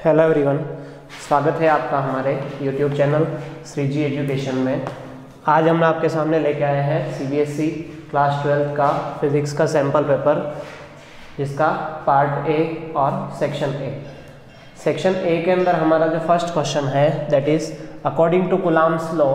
Hello everyone, स्वागत है आपका हमारे यूट्यूब चैनल श्री जी एजुकेशन में। आज हम आपके सामने लेके आए हैं सीबीएसई क्लास 12 का फिज़िक्स का सैम्पल पेपर, जिसका पार्ट ए और सेक्शन ए। सेक्शन ए के अंदर हमारा जो फर्स्ट क्वेश्चन है that is according to Coulomb's law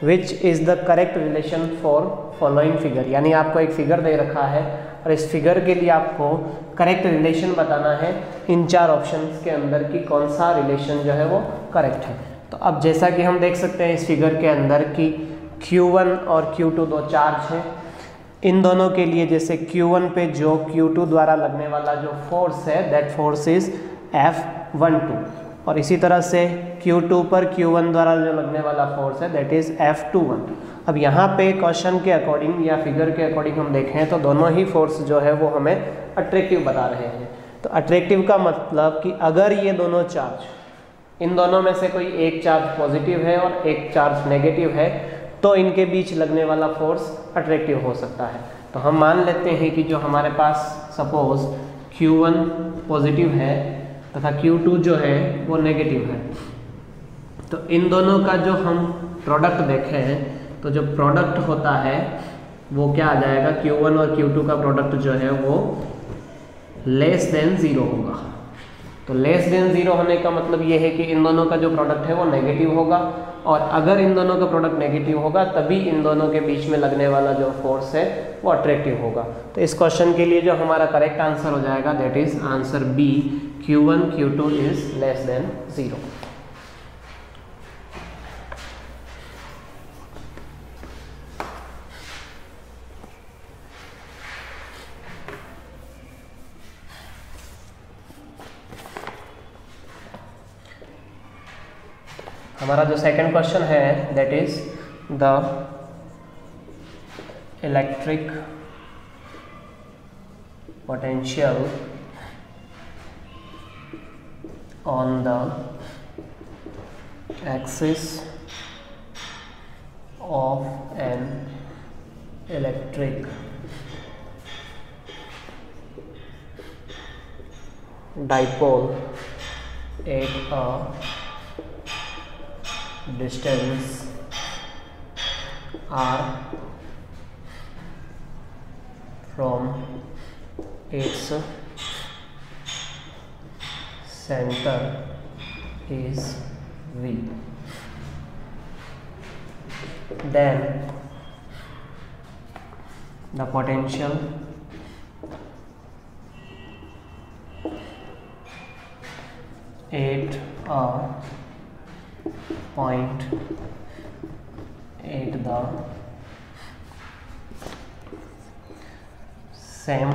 which is the correct relation for following figure. यानी आपको एक फिगर दे रखा है और इस फिगर के लिए आपको करेक्ट रिलेशन बताना है इन चार ऑप्शंस के अंदर कि कौन सा रिलेशन जो है वो करेक्ट है। तो अब जैसा कि हम देख सकते हैं इस फिगर के अंदर कि Q1 और Q2 दो चार्ज हैं। इन दोनों के लिए जैसे Q1 पे जो Q2 द्वारा लगने वाला जो फोर्स है दैट फोर्स इज F12, और इसी तरह से Q2 पर Q1 द्वारा जो लगने वाला फोर्स है दैट इज F21। अब यहाँ पे क्वेश्चन के अकॉर्डिंग या फिगर के अकॉर्डिंग हम देखें तो दोनों ही फोर्स जो है वो हमें अट्रैक्टिव बता रहे हैं। तो अट्रैक्टिव का मतलब कि अगर ये दोनों चार्ज, इन दोनों में से कोई एक चार्ज पॉजिटिव है और एक चार्ज नेगेटिव है, तो इनके बीच लगने वाला फोर्स अट्रैक्टिव हो सकता है। तो हम मान लेते हैं कि जो हमारे पास सपोज Q1 पॉजिटिव है तथा Q2 जो है वो नेगेटिव है, तो इन दोनों का जो हम प्रोडक्ट देखें तो जो प्रोडक्ट होता है वो क्या आ जाएगा, Q1 और Q2 का प्रोडक्ट जो है वो लेस देन 0 होगा। तो लेस देन 0 होने का मतलब ये है कि इन दोनों का जो प्रोडक्ट है वो नेगेटिव होगा, और अगर इन दोनों का प्रोडक्ट नेगेटिव होगा तभी इन दोनों के बीच में लगने वाला जो फोर्स है वो अट्रैक्टिव होगा। तो इस क्वेश्चन के लिए जो हमारा करेक्ट आंसर हो जाएगा that is answer b, Q1 Q2 is less than 0। हमारा जो सेकंड क्वेश्चन है that is the electric potential on the axis of an electric dipole at a distance r from its center is v, then the potential at a point at the same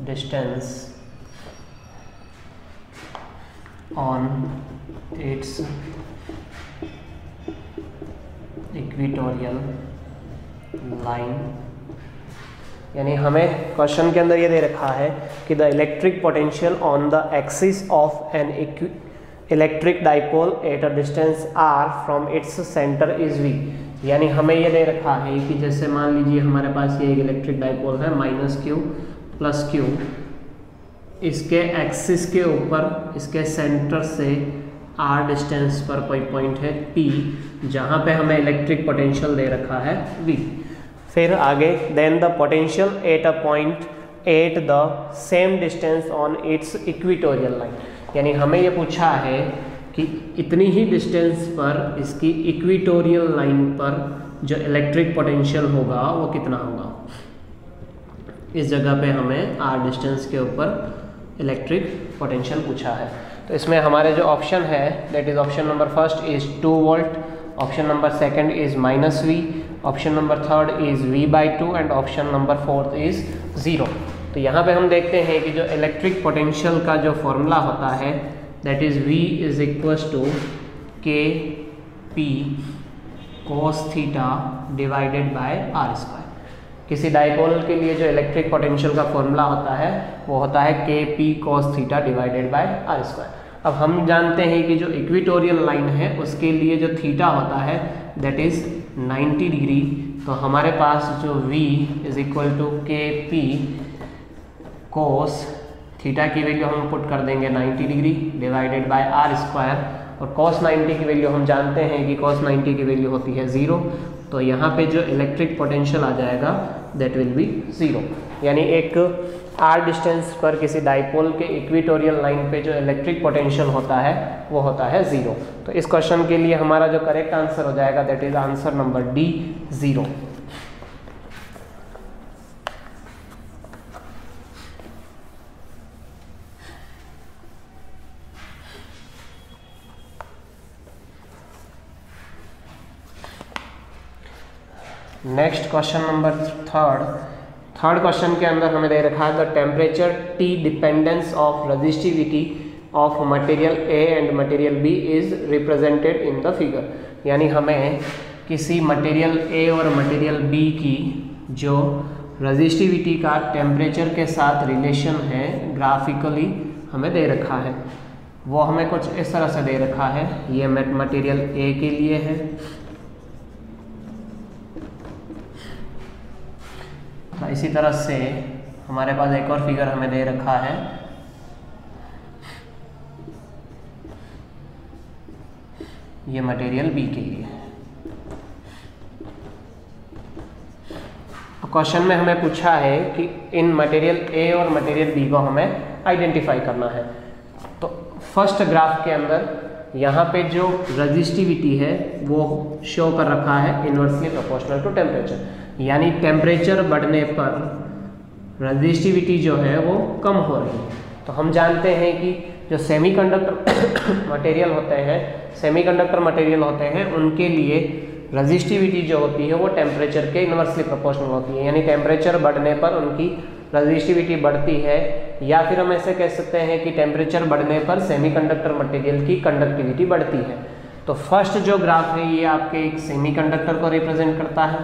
distance on its equatorial line। यानी हमें question के अंदर ये दे रखा है कि the electric potential on the axis of an electric dipole at a distance r from its centre is v। यानी हमें ये दे रखा है कि जैसे मान लीजिए हमारे पास ये एक इलेक्ट्रिक डाइपोल है -q + q, इसके एक्सिस के ऊपर इसके सेंटर से r डिस्टेंस पर कोई पॉइंट है p, जहाँ पे हमें इलेक्ट्रिक पोटेंशियल दे रखा है v। फिर आगे then the potential at a point at the same distance on its equatorial line. यानी हमें ये पूछा है कि इतनी ही डिस्टेंस पर इसकी इक्वेटोरियल लाइन पर जो इलेक्ट्रिक पोटेंशियल होगा वो कितना होगा। इस जगह पे हमें r डिस्टेंस के ऊपर इलेक्ट्रिक पोटेंशियल पूछा है। तो इसमें हमारे जो ऑप्शन है that is option number first is 2 volt, option number second is -v, option number third is v/2 and option number fourth is 0। तो यहाँ पे हम देखते हैं कि जो इलेक्ट्रिक पोटेंशियल का जो फॉर्मूला होता है that is v is equals to kp cos theta divided by r²। किसी डाइपोल के लिए जो इलेक्ट्रिक पोटेंशियल का फॉर्मूला होता है वो होता है kp cos theta divided by r²। अब हम जानते हैं कि जो इक्वेटोरियल लाइन है उसके लिए जो थीटा होता है दैट इज 90 डिग्री। तो हमारे पास जो v is equal to k p cos theta की वैल्यू हम पुट कर देंगे 90 degree divided by r square, और cos 90 की वैल्यू हम जानते हैं कि cos 90 की वैल्यू होती है 0, तो यहाँ पे जो इलेक्ट्रिक पोटेंशियल आ जाएगा दैट विल बी 0। यानी एक r डिस्टेंस पर किसी डाइपोल के इक्वेटोरियल लाइन पे जो इलेक्ट्रिक पोटेंशियल होता है वो होता है 0। तो इस क्वेश्चन के लिए हमारा जो करेक्ट आंसर हो जाएगा that is answer number D, 0। Next question number third question के अंदर हमें दे रखा है the temperature T dependence of resistivity of material A and material B is represented in the figure. यानी हमें किसी मटेरियल A और मटेरियल B की जो रेजिस्टिविटी का टेम्परेचर के साथ रिलेशन है ग्राफिकली हमें दे रखा है। वो हमें कुछ इस तरह से दे रखा है, ये मटेरियल A के लिए है, तो इसी तरह से हमारे पास एक और फिगर हमें दे रखा है, ये मटेरियल बी के लिए। तो क्वेश्चन में हमें पूछा है कि इन मटेरियल ए और मटेरियल बी को हमें आइडेंटिफाई करना है। तो फर्स्ट ग्राफ के अंदर यहाँ पे जो रेजिस्टिविटी है वो शो कर रखा है इन्वर्सली प्रोपोर्शनल टू टेम्परेचर, यानी टेम्परेचर बढ़ने पर रेजिस्टिविटी जो है वो कम हो रही है। तो हम जानते हैं कि जो सेमीकंडक्टर मटेरियल होते हैं उनके लिए रेजिस्टिविटी जो होती है वो टेम्परेचर के इन्वर्सली प्रोपोर्शनल होती है, यानी टेम्परेचर बढ़ने पर उनकी रेजिस्टिविटी बढ़ती है, या फिर हम ऐसे कह सकते हैं कि टेम्परेचर बढ़ने पर सेमीकंडक्टर मटेरियल की कंडक्टिविटी बढ़ती है। तो फर्स्ट जो ग्राफ है ये आपके एक सेमीकंडक्टर को रिप्रेजेंट करता है,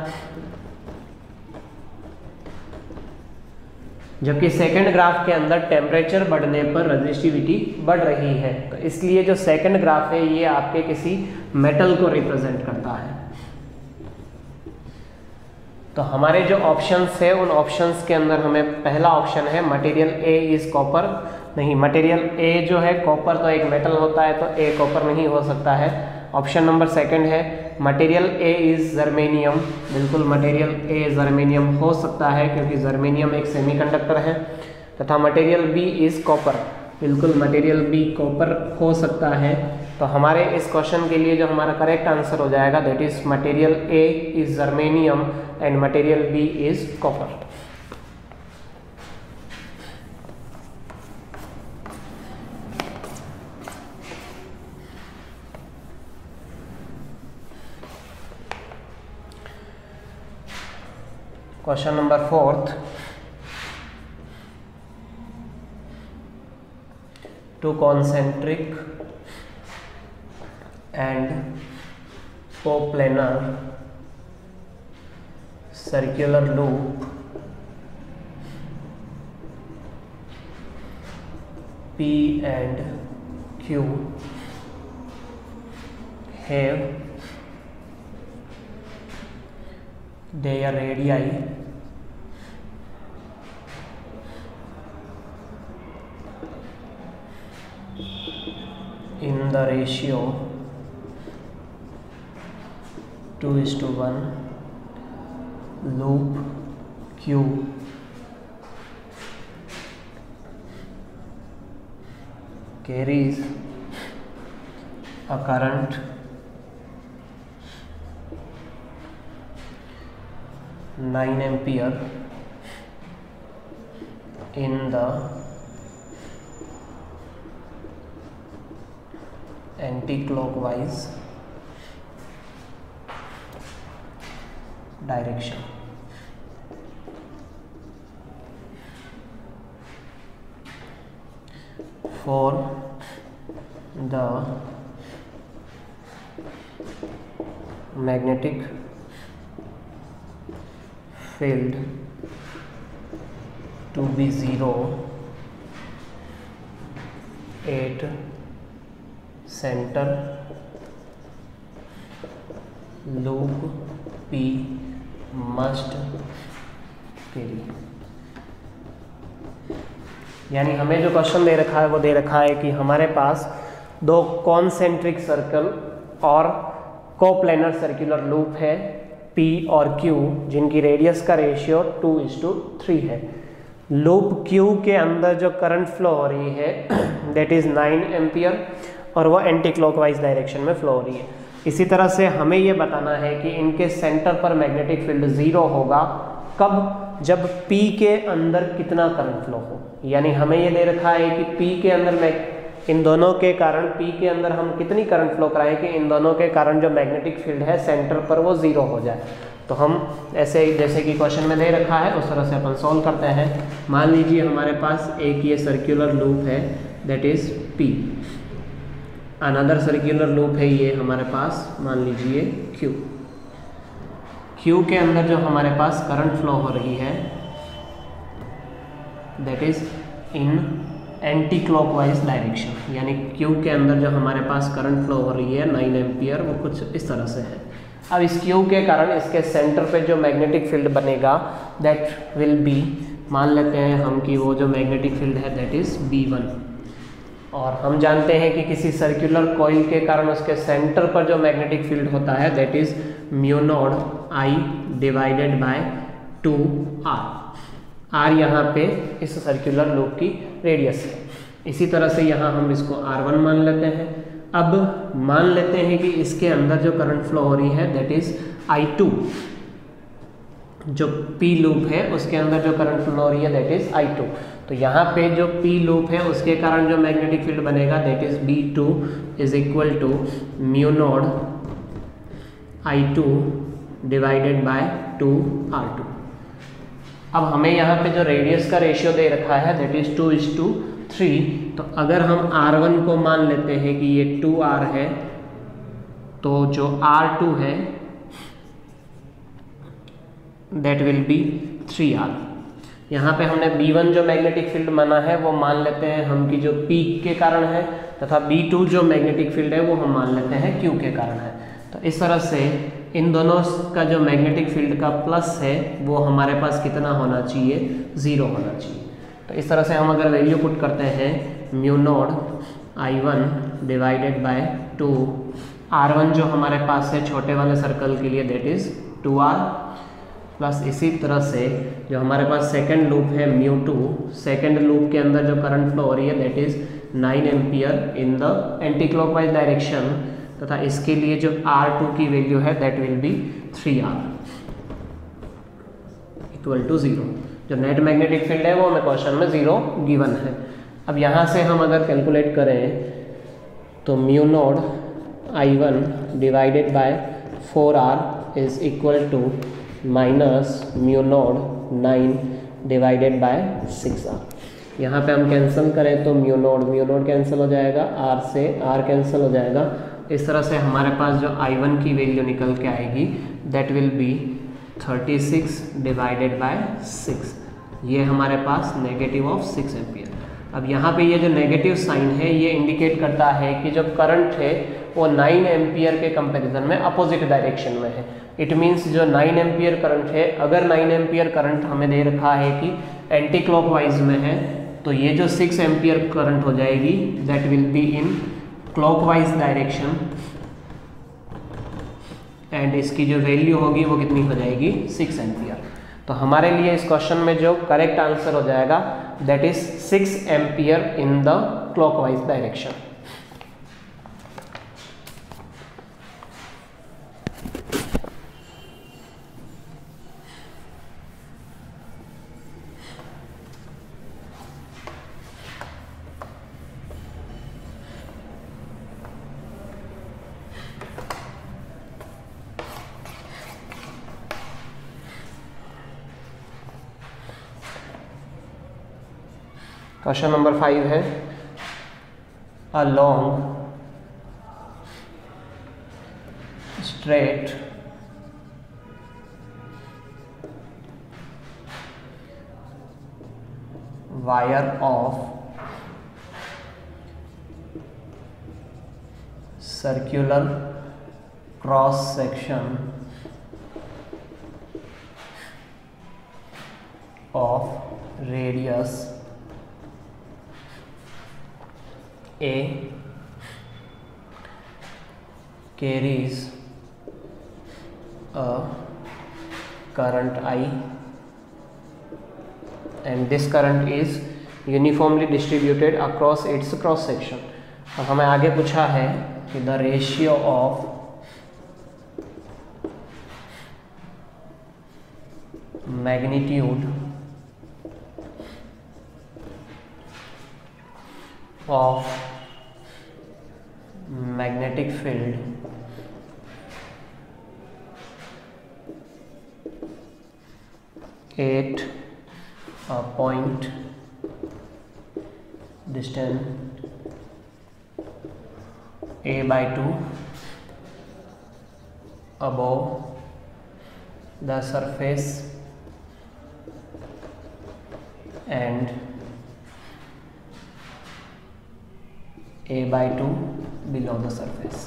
जबकि सेकंड ग्राफ के अंदर टेम्परेचर बढ़ने पर रेजिस्टिविटी बढ़ रही है। तो इसलिए जो सेकंड ग्राफ है ये आपके किसी मेटल को रिप्रेजेंट करता है। तो हमारे जो ऑप्शंस है उन ऑप्शंस के अंदर हमें पहला ऑप्शन है मटेरियल ए इज कॉपर, नहीं, मटेरियल ए जो है कॉपर तो एक मेटल होता है तो ए कॉपर नहीं हो सकता है। ऑप्शन नंबर सेकंड है मटेरियल ए इज जर्मेनियम, बिल्कुल मटेरियल ए जर्मेनियम हो सकता है क्योंकि जर्मेनियम एक सेमीकंडक्टर है। तथा मटेरियल बी इज कॉपर, बिल्कुल मटेरियल बी कॉपर हो सकता है। तो हमारे इस क्वेश्चन के लिए जो हमारा करेक्ट आंसर हो जाएगा that is material a is germanium and material b is copper. Question number fourth, two concentric and coplanar circular loop P and Q have their radii in the ratio 2:1, loop Q carries a current 9 ampere in the anti-clockwise direction. For the magnetic field to be 0 at center, loop P must carry यानी हमें जो question दे रखा है वो दे रखा है कि हमारे पास दो कॉन्सेंट्रिक सर्कल और कोप्लेनर सर्कुलर लूप है P और Q, जिनकी रेडियस का रेशियो 2:3 है। लूप Q के अंदर जो करंट फ्लो हो रही है दैट इज़ 9 एम्पियर और वो एंटी क्लॉकवाइज डायरेक्शन में फ्लो हो रही है। इसी तरह से हमें ये बताना है कि इनके सेंटर पर मैग्नेटिक फील्ड 0 होगा कब, जब P के अंदर कितना करंट फ्लो हो। यानी हमें ये दे रखा है कि P के अंदर इन दोनों के कारण P के अंदर हम कितनी करंट फ्लो कराएं कि इन दोनों के कारण जो मैग्नेटिक फील्ड है सेंटर पर वो 0 हो जाए। तो हम ऐसे जैसे कि क्वेश्चन में दे रखा है उस तरह से अपन सॉल्व करते हैं। मान लीजिए हमारे पास एक ये सर्कुलर लूप है that is P, another circular loop है ये हमारे पास मान लीजिए Q के अंदर जो हमारे पास करंट फ्लो हो रही है that is in anti clockwise direction, यानी Q के अंदर जो हमारे पास करंट फ्लो हो रही है 9 एम्पियर वो कुछ इस तरह से है। अब इस Q के कारण इसके सेंटर पे जो मैग्नेटिक फील्ड बनेगा दैट विल बी, मान लेते हैं हम कि वो जो मैग्नेटिक फील्ड है दैट इज़ B1, और हम जानते हैं कि किसी सर्कुलर कॉइल के कारण उसके सेंटर पर जो मैग्नेटिक फील्ड होता है that is μ0 I divided by 2R। R यहाँ पे इस सर्कुलर लूप की रेडियस है। इसी तरह से यहाँ हम इसको R1 मान लेते हैं। अब मान लेते हैं कि इसके अंदर जो करंट फ्लो हो रही है दैट इज़ I2, जो P लूप है उसके अंदर जो करंट फ्लो हो रही है दैट इज़ I2। तो यहाँ पे जो P लूप है उसके कारण जो मैग्नेटिक फील्ड बनेगा that is B2 is equal to μ0 I2 divided by 2R2। अब हमें यहाँ पे जो रेडियस का रेशियो दे रखा है दैट इज 2:3, तो अगर हम R1 को मान लेते हैं कि ये 2R है तो जो R2 है दैट विल बी 3R। यहाँ पे हमने B1 जो मैग्नेटिक फील्ड माना है वो मान लेते हैं हम कि जो P के कारण है, तथा B2 जो मैग्नेटिक फील्ड है वो हम मान लेते हैं Q के कारण है। तो इस तरह से इन दोनों का जो मैग्नेटिक फील्ड का प्लस है वो हमारे पास कितना होना चाहिए, 0 होना चाहिए। तो इस तरह से हम अगर वैल्यू पुट करते हैं μ0 I1 डिवाइडेड बाय 2 R1 जो हमारे पास है छोटे वाले सर्कल के लिए दैट इज़ 2R, प्लस इसी तरह से जो हमारे पास सेकेंड लूप है μ2, सेकेंड लूप के अंदर जो करंट फ्लो हो रही है that is 9 ampere in the anticlockwise direction, तथा इसके लिए जो R2 की वैल्यू है that will be 3R equal to 0। जो नेट मैग्नेटिक फील्ड है वो हमें क्वेश्चन में 0 गिवन है। अब यहाँ से हम अगर कैलकुलेट करें तो μ0 I1 divided by 4R is equal to minus μ0 9 divided by 6R। यहाँ पे हम कैंसिल करें तो μ0 कैंसिल हो जाएगा, R से R कैंसिल हो जाएगा। इस तरह से हमारे पास जो I1 की वैल्यू निकल के आएगी that will B 36 divided by 6, ये हमारे पास नेगेटिव ऑफ 6 एम्पियर। अब यहाँ पे ये जो नेगेटिव साइन है ये इंडिकेट करता है कि जो करंट है वो 9 एम्पियर के कंपैरिजन में अपोजिट डायरेक्शन में है। इट मीन्स जो 9 एम्पियर करंट है, अगर 9 एम्पियर करंट हमें दे रखा है कि एंटी क्लॉकवाइज में है तो ये जो 6 एम्पियर करंट हो जाएगी that will be in clockwise direction, and इसकी जो वैल्यू होगी वो कितनी हो जाएगी 6 एम्पियर। तो हमारे लिए इस क्वेश्चन में जो करेक्ट आंसर हो जाएगा that is 6 ampere in the clockwise direction. Question number 5 है a long straight wire of circular cross section of radius A carries a current I and this current is uniformly distributed across its cross section. अब हमें आगे पूछा है कि the ratio of magnitude of magnetic field at a point distance a/2 above the surface and a/2 below the surface.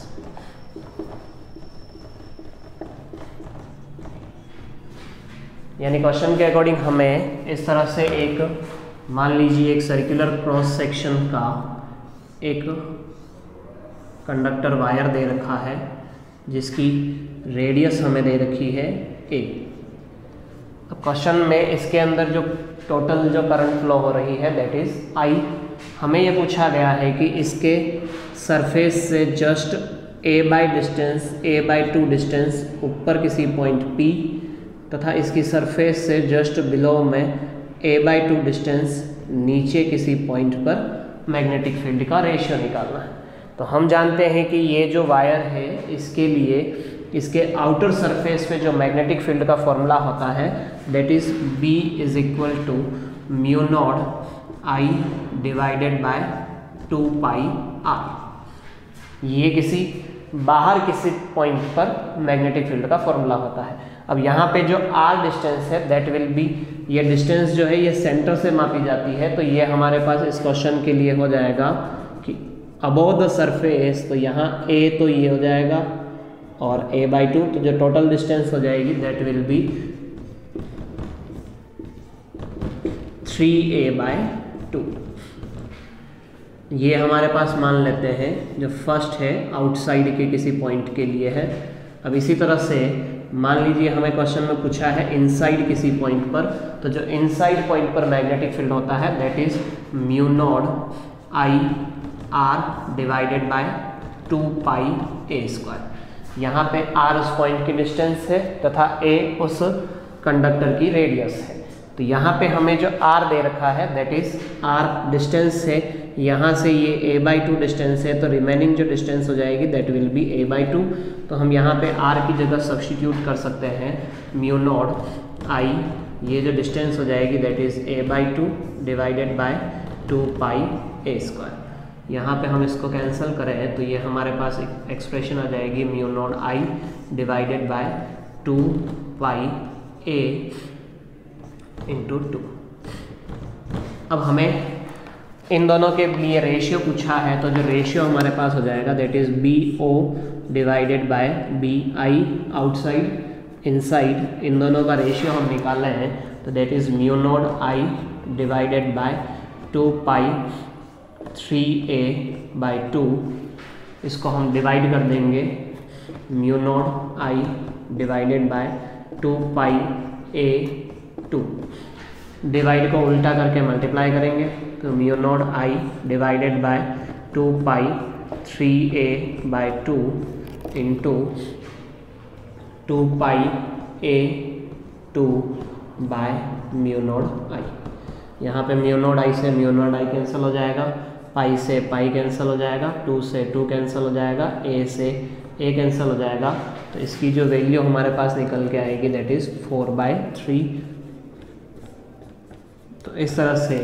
यानी question के according हमें इस तरह से एक, मान लीजिए एक सर्कुलर क्रॉस सेक्शन का एक कंडक्टर वायर दे रखा है जिसकी रेडियस हमें दे रखी है a। अब क्वेश्चन में इसके अंदर जो टोटल जो करंट फ्लो हो रही है दैट इज I। हमें ये पूछा गया है कि इसके सरफेस से जस्ट a/2 डिस्टेंस ऊपर किसी पॉइंट P तथा इसकी सरफेस से जस्ट बिलो में a/2 डिस्टेंस नीचे किसी पॉइंट पर मैग्नेटिक फील्ड का रेशियो निकालना है। तो हम जानते हैं कि ये जो वायर है इसके लिए इसके आउटर सरफेस पे जो मैग्नेटिक फील्ड का फॉर्मूला होता है that is B = μ0 I divided bye 2πr। ये किसी बाहर किसी पॉइंट पर मैग्नेटिक फील्ड का फॉर्मूला होता है। अब यहाँ पे जो r डिस्टेंस है दैट विल बी, ये डिस्टेंस जो है ये सेंटर से मापी जाती है, तो ये हमारे पास इस क्वेश्चन के लिए हो जाएगा कि अबोव द सरफेस, तो यहाँ a तो ये हो जाएगा और a/2, तो जो टोटल डिस्टेंस हो जाएगी दैट विल बी 3a/2। ये हमारे पास मान लेते हैं जो फर्स्ट है आउटसाइड के किसी पॉइंट के लिए है। अब इसी तरह से मान लीजिए हमें क्वेश्चन में पूछा है इनसाइड किसी पॉइंट पर, तो जो इनसाइड पॉइंट पर मैग्नेटिक फील्ड होता है that is μ0 IR divided by 2πa²। यहाँ पे r उस पॉइंट की डिस्टेंस है तथा a उस कंडक्टर की रेडियस है। तो यहाँ पे हमें जो r दे रखा है दैट इज r डिस्टेंस है, यहाँ से ये a/2 डिस्टेंस है, तो रिमेनिंग जो डिस्टेंस हो जाएगी दैट विल बी a/2। तो हम यहाँ पे r की जगह सब्स्टिट्यूट कर सकते हैं μ0 I, ये जो डिस्टेंस हो जाएगी that is a/2 divided by 2πa²। यहाँ पे हम इसको कैंसिल करें तो ये हमारे पास एक एक्सप्रेशन आ जाएगी μ0 I डिवाइडेड बाय 2πa × 2। अब हमें इन दोनों के लिए रेशियो पूछा है, तो जो रेशियो हमारे पास हो जाएगा that is BO divided by BI outside inside, इन दोनों का रेशियो हम निकाल रहे हैं तो that is μ0 I divided by 2π 3a/2। इसको हम डिवाइड कर देंगे μ0 I divided by 2πa²। Divide को उल्टा करके मल्टीप्लाई करेंगे तो μ0 I divided by 2π 3a/2 into 2πa² by μ0 I। यहाँ पे μ0 I से μ0 I कैंसिल हो जाएगा, पाई से पाई कैंसिल हो जाएगा, 2 से 2 कैंसिल हो जाएगा, a से a कैंसिल हो जाएगा। तो इसकी जो वैल्यू हमारे पास निकल के आएगी दैट इज़ 4/3। तो इस तरह से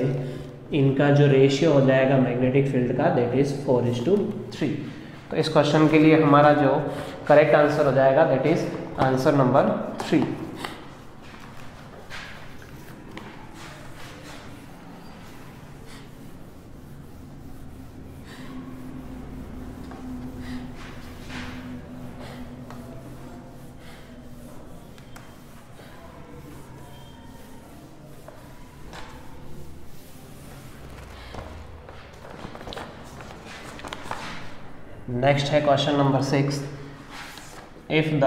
इनका जो रेशियो हो जाएगा मैग्नेटिक फील्ड का दैट इज़ 4:3। तो इस क्वेश्चन के लिए हमारा जो करेक्ट आंसर हो जाएगा that is answer number 3। Next है question number 6, if the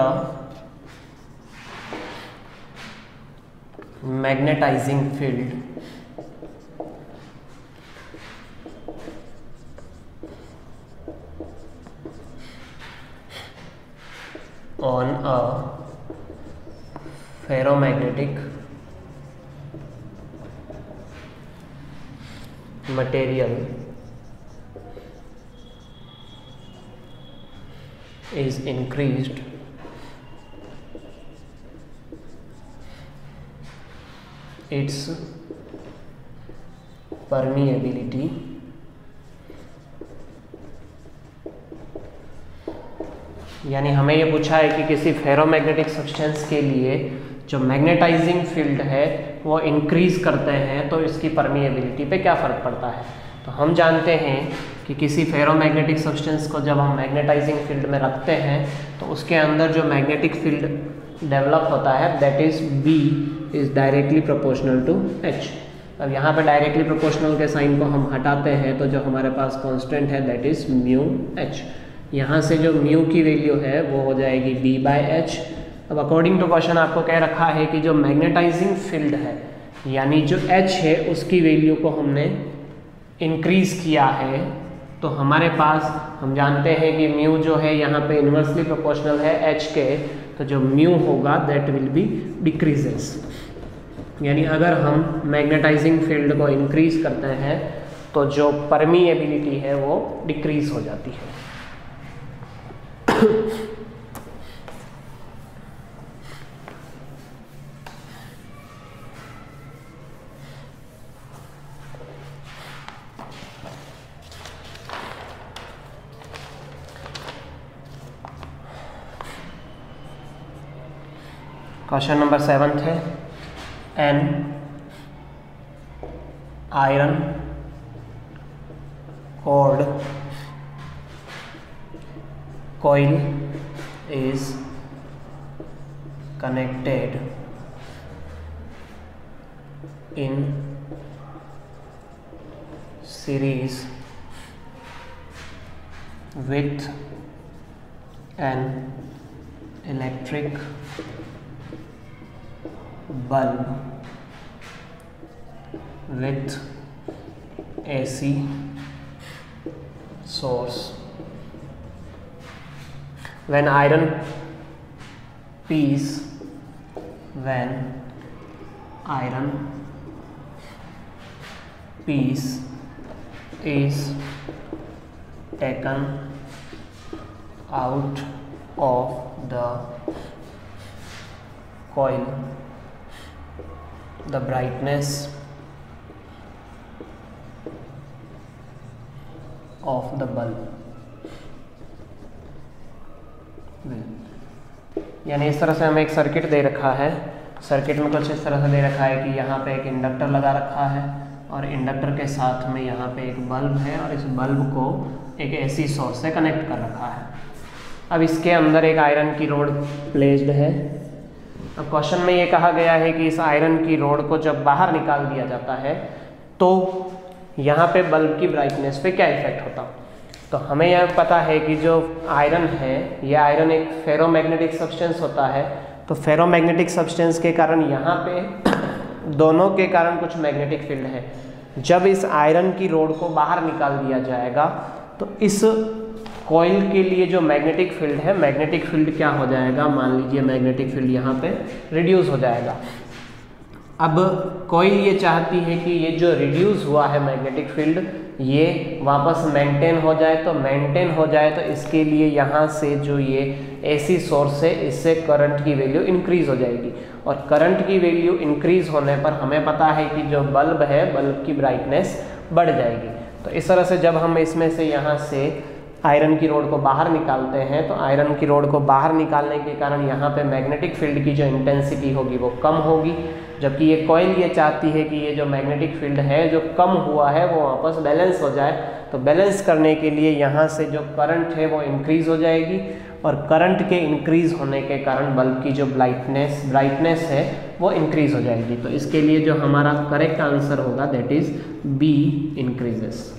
magnetizing field on a ferromagnetic material is increased, its permeability यानी हमें ये पूछा है कि किसी फेरोमैग्नेटिक सब्सटेंस के लिए जो मैग्नेटाइजिंग फील्ड है वो इंक्रीज करते हैं तो इसकी परमिएबिलिटी पे क्या फ़र्क पड़ता है। तो हम जानते हैं कि किसी फेरोमैग्नेटिक सब्सटेंस को जब हम मैग्नेटाइजिंग फील्ड में रखते हैं तो उसके अंदर जो मैग्नेटिक फील्ड डेवलप होता है that is B is directly proportional to H। अब यहाँ पे डायरेक्टली प्रोपोर्शनल के साइन को हम हटाते हैं तो जो हमारे पास कांस्टेंट है दैट इज़ म्यू H। यहाँ से जो म्यू की वैल्यू है वो हो जाएगी B/H। अब अकॉर्डिंग टू क्वेश्चन आपको कह रखा है कि जो मैग्नेटाइजिंग फील्ड है यानी जो H है उसकी वैल्यू को हमने इंक्रीज़ किया है तो हमारे पास हम जानते हैं कि म्यू जो है यहाँ पे इन्वर्सली प्रोपोर्शनल है H के, तो जो म्यू होगा दैट विल बी डिक्रीजेस। यानी अगर हम मैग्नेटाइजिंग फील्ड को इंक्रीज करते हैं तो जो परमिएबिलिटी है वो डिक्रीज हो जाती है। क्वेश्चन नंबर 7 है, an iron cored coil is connected in series with an electric bulb with AC source. When iron piece is taken out of the coil, the brightness of the bulb यानी इस तरह से हमें एक circuit दे रखा है। Circuit में कुछ इस तरह से दे रखा है कि यहाँ पे एक इंडक्टर लगा रखा है और इंडक्टर के साथ में यहाँ पे एक बल्ब है और इस बल्ब को एक एसी सोर्स से कनेक्ट कर रखा है। अब इसके अंदर एक आयरन की रोड प्लेस्ड है। अब क्वेश्चन में ये कहा गया है कि इस आयरन की रोड को जब बाहर निकाल दिया जाता है तो यहाँ पे बल्ब की ब्राइटनेस पे क्या इफेक्ट होता। तो हमें यह पता है कि जो आयरन है ये आयरन एक फेरोमैग्नेटिक सब्सटेंस होता है। तो फेरोमैग्नेटिक सब्सटेंस के कारण यहाँ पे दोनों के कारण कुछ मैग्नेटिक फील्ड है। जब इस आयरन की रोड को बाहर निकाल दिया जाएगा तो इस कॉइल के लिए जो मैग्नेटिक फील्ड है, मैग्नेटिक फील्ड क्या हो जाएगा, मान लीजिए मैग्नेटिक फील्ड यहाँ पे रिड्यूस हो जाएगा। अब कॉइल ये चाहती है कि ये जो रिड्यूस हुआ है मैग्नेटिक फील्ड ये वापस मेंटेन हो जाए। तो मेंटेन हो जाए तो इसके लिए यहाँ से जो ये एसी सोर्स है इससे करंट की वैल्यू इंक्रीज हो जाएगी और करंट की वैल्यू इंक्रीज होने पर हमें पता है कि जो बल्ब है बल्ब की ब्राइटनेस बढ़ जाएगी। तो इस तरह से जब हम इसमें से यहाँ से आयरन की रोड को बाहर निकालते हैं तो आयरन की रोड को बाहर निकालने के कारण यहाँ पे मैग्नेटिक फील्ड की जो इंटेंसिटी होगी वो कम होगी, जबकि ये कॉइल ये चाहती है कि ये जो मैग्नेटिक फील्ड है जो कम हुआ है वो वापस बैलेंस हो जाए। तो बैलेंस करने के लिए यहाँ से जो करंट है वो इंक्रीज़ हो जाएगी और करंट के इंक्रीज़ होने के कारण बल्ब की जो ब्राइटनेस है वो इंक्रीज़ हो जाएगी। तो इसके लिए जो हमारा करेक्ट आंसर होगा that is b, increases.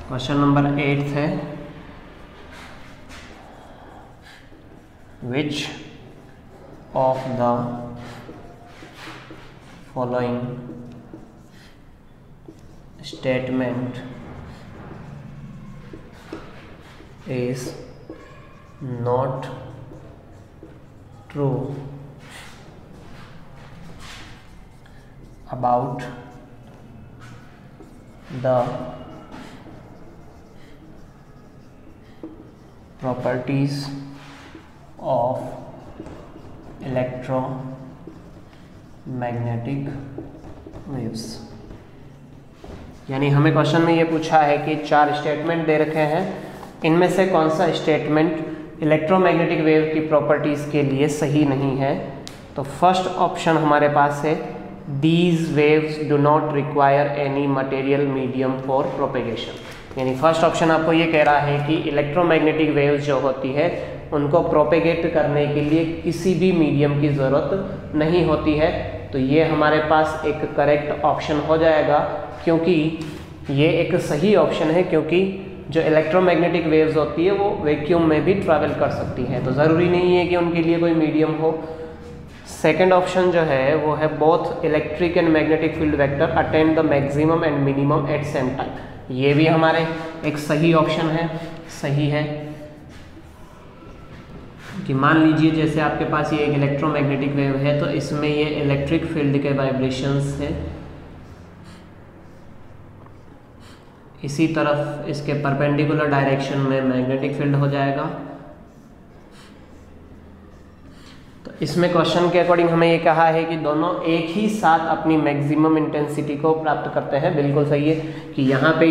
Question number 8 है, which of the following statement is not true about the properties of electromagnetic waves। यानी हमें क्वेश्चन में ये पूछा है कि 4 स्टेटमेंट दे रखे हैं, इनमें से कौन सा स्टेटमेंट इलेक्ट्रोमैग्नेटिक वेव की प्रॉपर्टीज़ के लिए सही नहीं है। तो फर्स्ट ऑप्शन हमारे पास है, These waves do not require any material medium for propagation। यानी फर्स्ट ऑप्शन आपको ये कह रहा है कि इलेक्ट्रोमैग्नेटिक वेव्स जो होती है उनको प्रोपेगेट करने के लिए किसी भी मीडियम की ज़रूरत नहीं होती है। तो ये हमारे पास एक करेक्ट ऑप्शन हो जाएगा, क्योंकि ये एक सही ऑप्शन है, क्योंकि जो इलेक्ट्रोमैग्नेटिक वेव्स होती है वो वैक्यूम में भी ट्रैवल कर सकती है, तो ज़रूरी नहीं है कि उनके लिए कोई मीडियम हो। सेकेंड ऑप्शन जो है वो है, both electric and magnetic field vector attend the maximum and minimum at same time. ये भी हमारे एक सही ऑप्शन है, सही है कि मान लीजिए जैसे आपके पास ये एक इलेक्ट्रोमैग्नेटिक वेव है, तो इसमें ये इलेक्ट्रिक फील्ड के वाइब्रेशंस है, इसी तरफ इसके परपेंडिकुलर डायरेक्शन में मैग्नेटिक फील्ड हो जाएगा। इसमें क्वेश्चन के अकॉर्डिंग हमें ये कहा है कि दोनों एक ही साथ अपनी मैक्सिमम इंटेंसिटी को प्राप्त करते हैं। बिल्कुल सही है कि यहाँ पे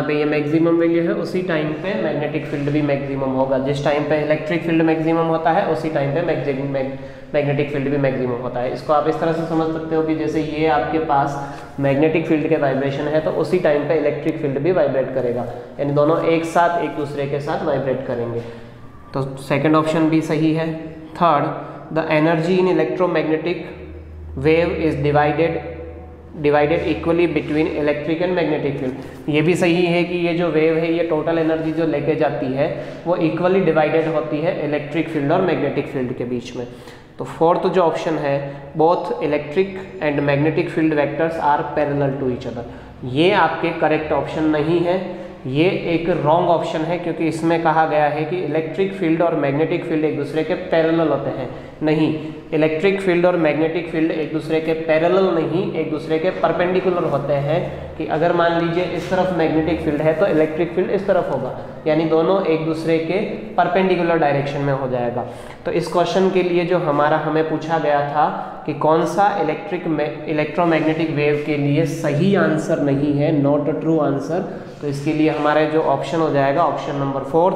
ये मैक्सिमम वैल्यू है, उसी टाइम पे मैग्नेटिक फील्ड भी मैक्सिमम होगा। जिस टाइम पे इलेक्ट्रिक फील्ड मैक्सिमम होता है उसी टाइम पे मैग्नेटिक फील्ड भी मैक्सिमम होता है। इसको आप इस तरह से समझ सकते हो कि जैसे ये आपके पास मैग्नेटिक फील्ड के वाइब्रेशन है, तो उसी टाइम पे इलेक्ट्रिक फील्ड भी वाइब्रेट करेगा, यानी दोनों एक साथ एक दूसरे के साथ वाइब्रेट करेंगे। तो सेकेंड ऑप्शन भी सही है। Third, the energy in electromagnetic wave is divided equally between electric and magnetic field. ये भी सही है कि ये जो वेव है, ये टोटल एनर्जी जो लेके जाती है वो इक्वली डिवाइडेड होती है इलेक्ट्रिक फील्ड और मैग्नेटिक फील्ड के बीच में। तो फोर्थ जो ऑप्शन है, both electric and magnetic field vectors are parallel to each other, ये आपके करेक्ट ऑप्शन नहीं है, ये एक रॉन्ग ऑप्शन है, क्योंकि इसमें कहा गया है कि इलेक्ट्रिक फील्ड और मैग्नेटिक फील्ड एक दूसरे के पैरेलल होते हैं। नहीं, इलेक्ट्रिक फील्ड और मैग्नेटिक फील्ड एक दूसरे के पैरेलल नहीं, एक दूसरे के परपेंडिकुलर होते हैं। कि अगर मान लीजिए इस तरफ मैग्नेटिक फील्ड है तो इलेक्ट्रिक फील्ड इस तरफ होगा, यानी दोनों एक दूसरे के परपेंडिकुलर डायरेक्शन में हो जाएगा। तो इस क्वेश्चन के लिए जो हमें पूछा गया था कि कौन सा इलेक्ट्रोमैग्नेटिक वेव के लिए सही आंसर नहीं है, नॉट अ ट्रू आंसर, तो इसके लिए हमारे जो ऑप्शन हो जाएगा option number fourth,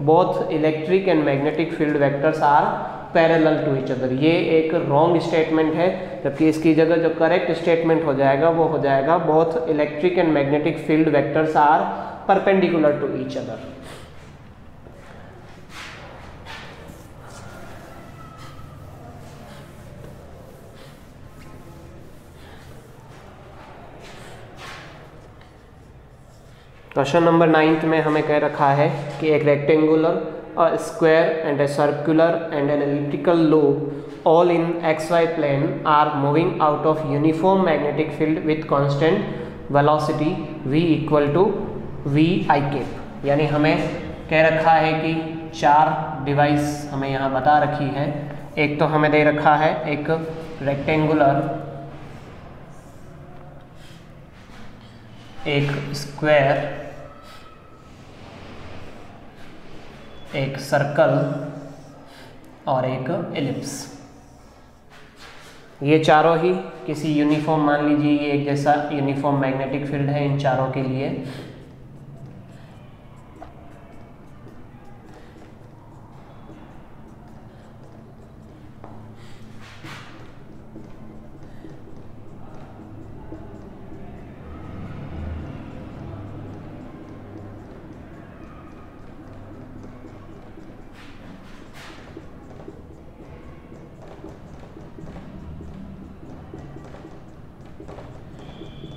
both electric and magnetic field vectors are parallel to each other. ये एक रॉन्ग स्टेटमेंट है, जबकि इसकी जगह जो करेक्ट स्टेटमेंट हो जाएगा वो हो जाएगा, both electric and magnetic field vectors are perpendicular to each other. Question number 9 में हमें कह रखा है कि एक rectangular, a square and a circular and an elliptical loop all in xy plane are moving out of uniform magnetic field with constant velocity v equal to v I cap। यानी हमें कह रखा है कि 4 डिवाइस हमें यहाँ बता रखी है। एक तो हमें दे रखा है एक रेक्टेंगुलर, एक स्क्वायर, एक सर्कल और एक एलिप्स। ये चारों ही किसी यूनिफॉर्म, मान लीजिए ये एक जैसा यूनिफॉर्म मैग्नेटिक फील्ड है इन चारों के लिए।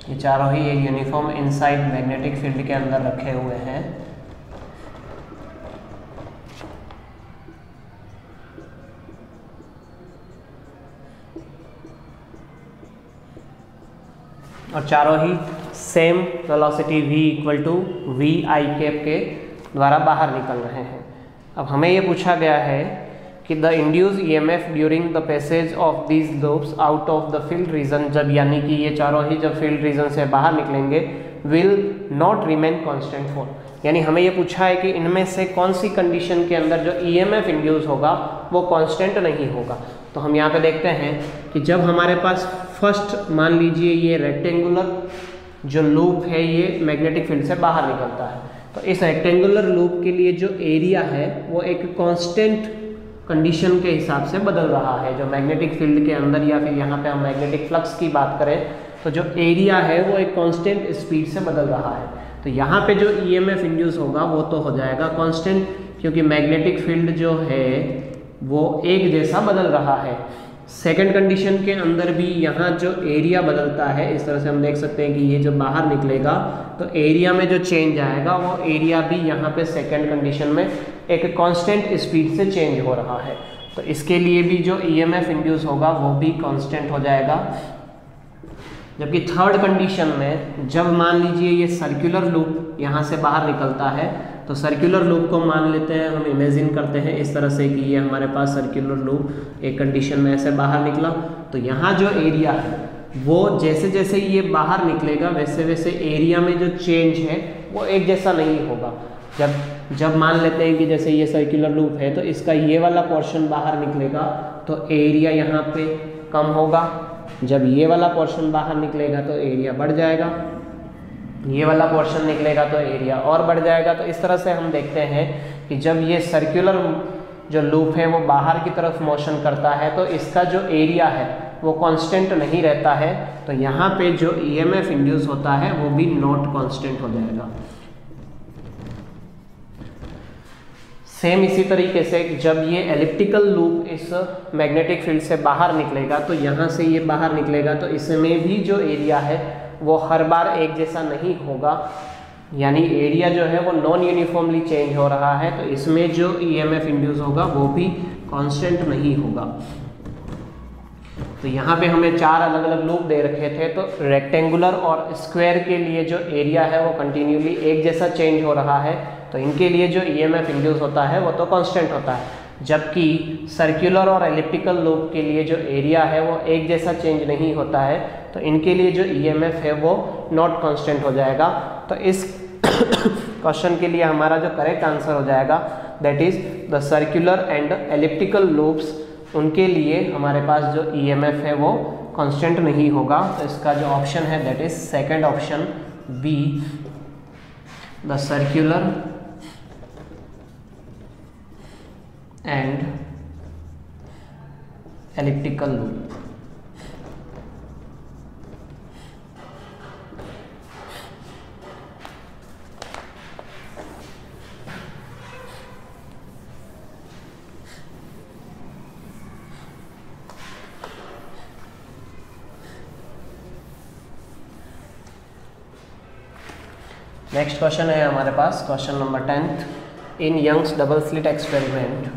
ये चारों ही एक यूनिफॉर्म इनसाइड मैग्नेटिक फील्ड के अंदर रखे हुए हैं। और चारों ही same velocity v equal to V I cap के द्वारा बाहर निकल रहे हैं। अब हमें ये पूछा गया है कि the induce EMF during the passage of these loops out of the field region, जब यानी कि ये चारों ही जब फील्ड रीजन से बाहर निकलेंगे, will not remain constant for, यानी हमें ये पूछा है कि इनमें से कौन सी कंडीशन के अंदर जो ईएमएफ इंड्यूस होगा वो कांस्टेंट नहीं होगा। तो हम यहाँ पे देखते हैं कि जब हमारे पास फर्स्ट मान लीजिए ये रेक्टेंगुलर जो लूप है ये मैग्नेटिक फील्ड से बाहर निकलता है, तो इस रेक्टेंगुलर लूप के लिए जो एरिया है वो एक कांस्टेंट कंडीशन के हिसाब से बदल रहा है। जो मैग्नेटिक फील्ड के अंदर या फिर यहाँ पे हम मैग्नेटिक फ्लक्स की बात करें तो जो एरिया है वो एक कांस्टेंट स्पीड से बदल रहा है। तो यहाँ पे जो ईएमएफ इंड्यूस होगा वो तो हो जाएगा कांस्टेंट, क्योंकि मैग्नेटिक फील्ड जो है वो एक जैसा बदल रहा है। सेकंड कंडीशन के अंदर भी यहाँ जो एरिया बदलता है, इस तरह से हम देख सकते हैं कि ये जब बाहर निकलेगा तो एरिया में जो चेंज आएगा वो एरिया भी यहाँ पे सेकंड कंडीशन में एक कांस्टेंट स्पीड से चेंज हो रहा है। तो इसके लिए भी जो ईएमएफ इंड्यूस होगा वो भी कांस्टेंट हो जाएगा। जबकि थर्ड कंडीशन में जब मान लीजिए ये सर्कुलर लूप यहाँ से बाहर निकलता है, तो सर्कुलर लूप को मान लेते हैं, हम इमेजिन करते हैं इस तरह से कि ये हमारे पास सर्कुलर लूप एक कंडीशन में ऐसे बाहर निकला, तो यहाँ जो एरिया है वो जैसे जैसे ये बाहर निकलेगा वैसे वैसे एरिया में जो चेंज है वो एक जैसा नहीं होगा। जब मान लेते हैं कि जैसे ये सर्कुलर लूप है तो इसका ये वाला पोर्शन बाहर निकलेगा तो एरिया यहाँ पे कम होगा, जब ये वाला पोर्शन बाहर निकलेगा तो एरिया बढ़ जाएगा, ये वाला पोर्शन निकलेगा तो एरिया और बढ़ जाएगा। तो इस तरह से हम देखते हैं कि जब ये सर्कुलर जो लूप है वो बाहर की तरफ मोशन करता है तो इसका जो एरिया है वो कांस्टेंट नहीं रहता है, तो यहाँ पे जो ईएमएफ इंड्यूस होता है वो भी नॉट कांस्टेंट हो जाएगा। सेम इसी तरीके से जब ये एलिप्टिकल लूप इस मैग्नेटिक फील्ड से बाहर निकलेगा तो यहाँ से ये बाहर निकलेगा तो इसमें भी जो एरिया है वो हर बार एक जैसा नहीं होगा, यानी एरिया जो है वो नॉन यूनिफॉर्मली चेंज हो रहा है, तो इसमें जो ईएमएफ इंड्यूस होगा वो भी कांस्टेंट नहीं होगा। तो यहाँ पे हमें चार अलग अलग लूप दे रखे थे, तो रेक्टेंगुलर और स्क्वायर के लिए जो एरिया है वो कंटिन्यूली एक जैसा चेंज हो रहा है, तो इनके लिए जो ईएमएफ इंड्यूस होता है वो तो कांस्टेंट होता है। जबकि सर्कुलर और एलिप्टिकल लूप के लिए जो एरिया है वो एक जैसा चेंज नहीं होता है, तो इनके लिए जो ईएमएफ है वो नॉट कांस्टेंट हो जाएगा। तो इस क्वेश्चन के लिए हमारा जो करेक्ट आंसर हो जाएगा that is the circular and elliptical loops, उनके लिए हमारे पास जो ईएमएफ है वो कांस्टेंट नहीं होगा। तो इसका जो ऑप्शन है that is second option B, the circular and elliptical loop. Next question है हमारे पास question number 10th। In Young's double slit experiment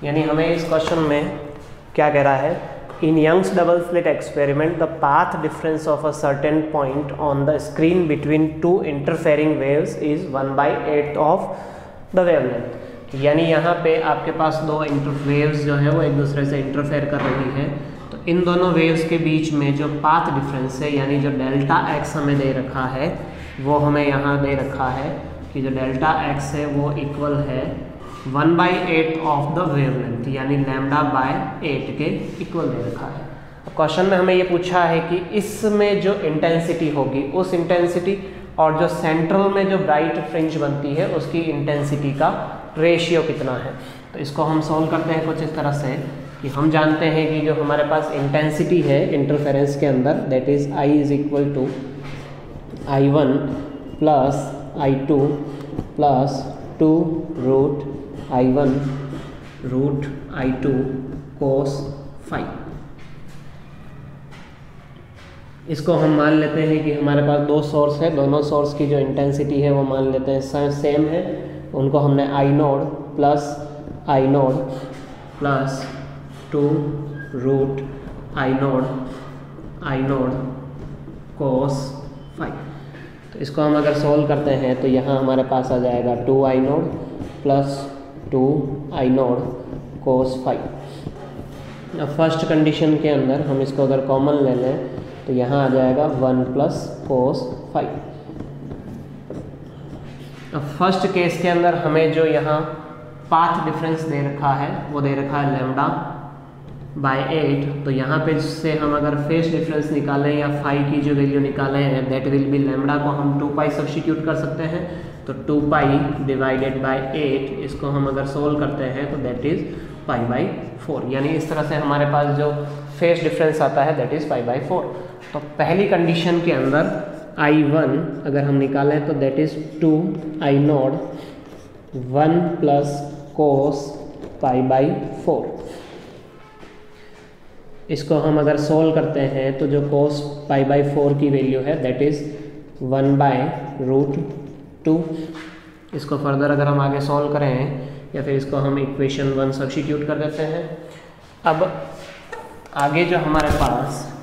यानी हमें इस क्वेश्चन में क्या कह रहा है, in Young's double slit experiment the path difference of a certain point on the screen between two interfering waves is 1/8 of the wavelength. यानी यहाँ पे आपके पास दो वेव्स जो है वो एक दूसरे से इंटरफेयर कर रही है, तो इन दोनों वेव्स के बीच में जो पाथ डिफरेंस है यानी जो डेल्टा एक्स हमें दे रखा है वो हमें यहाँ दे रखा है कि जो डेल्टा एक्स है वो इक्वल है 1/8 ऑफ द वेवलेंथ, यानी λ/8 के इक्वल दे रखा है। क्वेश्चन में हमें ये पूछा है कि इसमें जो इंटेंसिटी होगी उस इंटेंसिटी और जो सेंट्रल में जो ब्राइट फ्रिंज बनती है उसकी इंटेंसिटी का रेशियो कितना है। तो इसको हम सॉल्व करते हैं कुछ इस तरह से कि हम जानते हैं कि जो हमारे पास इंटेंसिटी है इंटरफेरेंस के अंदर that is I is equal to I1 plus I2 plus 2 root I1 root I2 cos phi. इसको हम मान लेते हैं कि हमारे पास दो सोर्स है, दोनों सोर्स की जो इंटेंसिटी है वो मान लेते हैं सेम है, उनको हमने I naught plus I naught plus 2 root I naught cos phi. तो इसको हम अगर सोल्व करते हैं तो यहाँ हमारे पास आ जाएगा 2I node plus 2I node cos phi. अब फर्स्ट कंडीशन के अंदर हम इसको अगर कॉमन ले लें तो यहाँ आ जाएगा 1 प्लस कोस फाई। अब फर्स्ट केस के अंदर हमें जो यहाँ पाथ डिफरेंस दे रखा है वो दे रखा है λ/8, तो यहाँ पे से हम अगर फेस डिफरेंस निकालें या फाई की जो वैल्यू निकालें हैं दैट विल बी लैम्डा को हम 2π सब्स्टिट्यूट कर सकते हैं, तो 2π डिवाइडेड बाय 8 इसको हम अगर सोल्व करते हैं तो दैट इज π/4, यानी इस तरह से हमारे पास जो फेस डिफरेंस आता है दैट इज π/4। तो पहली कंडीशन के अंदर I1 अगर हम निकालें तो that is 2I naught 1 plus cos π/4। इसको हम अगर सोल्व करते हैं तो जो कोस π/4 की वैल्यू है दैट इज 1/√2। इसको फर्दर अगर हम आगे सॉल्व करें या फिर इसको हम इक्वेशन 1 सब्स्टिट्यूट कर देते हैं। अब आगे जो हमारे पास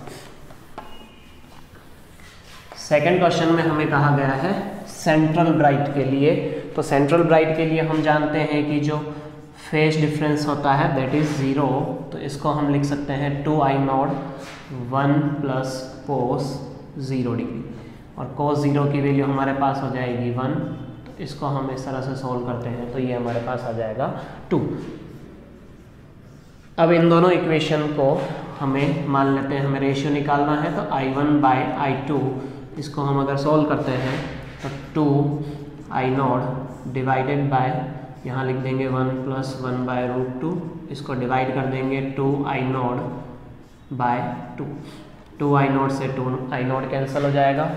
सेकंड क्वेश्चन में हमें कहा गया है सेंट्रल ब्राइट के लिए, तो सेंट्रल ब्राइट के लिए हम जानते हैं कि जो फेज डिफरेंस होता है दैट इज 0, तो इसको हम लिख सकते हैं 2I नोड 1 प्लस कोस 0 डिग्री, और कोस 0 की वैल्यू हमारे पास हो जाएगी 1, तो इसको हम इस तरह से सॉल्व करते हैं तो ये हमारे पास आ जाएगा 2। अब इन दोनों इक्वेशन को हमें मान लेते हैं, हमें रेशियो निकालना है, तो I1/I2 इसको हम अगर सॉल्व करते हैं तो 2I नोड डिवाइडेड बाय, यहाँ लिख देंगे 1 प्लस 1/√2, इसको डिवाइड कर देंगे 2I node bye 2, 2I node से 2I नोड कैंसिल हो जाएगा,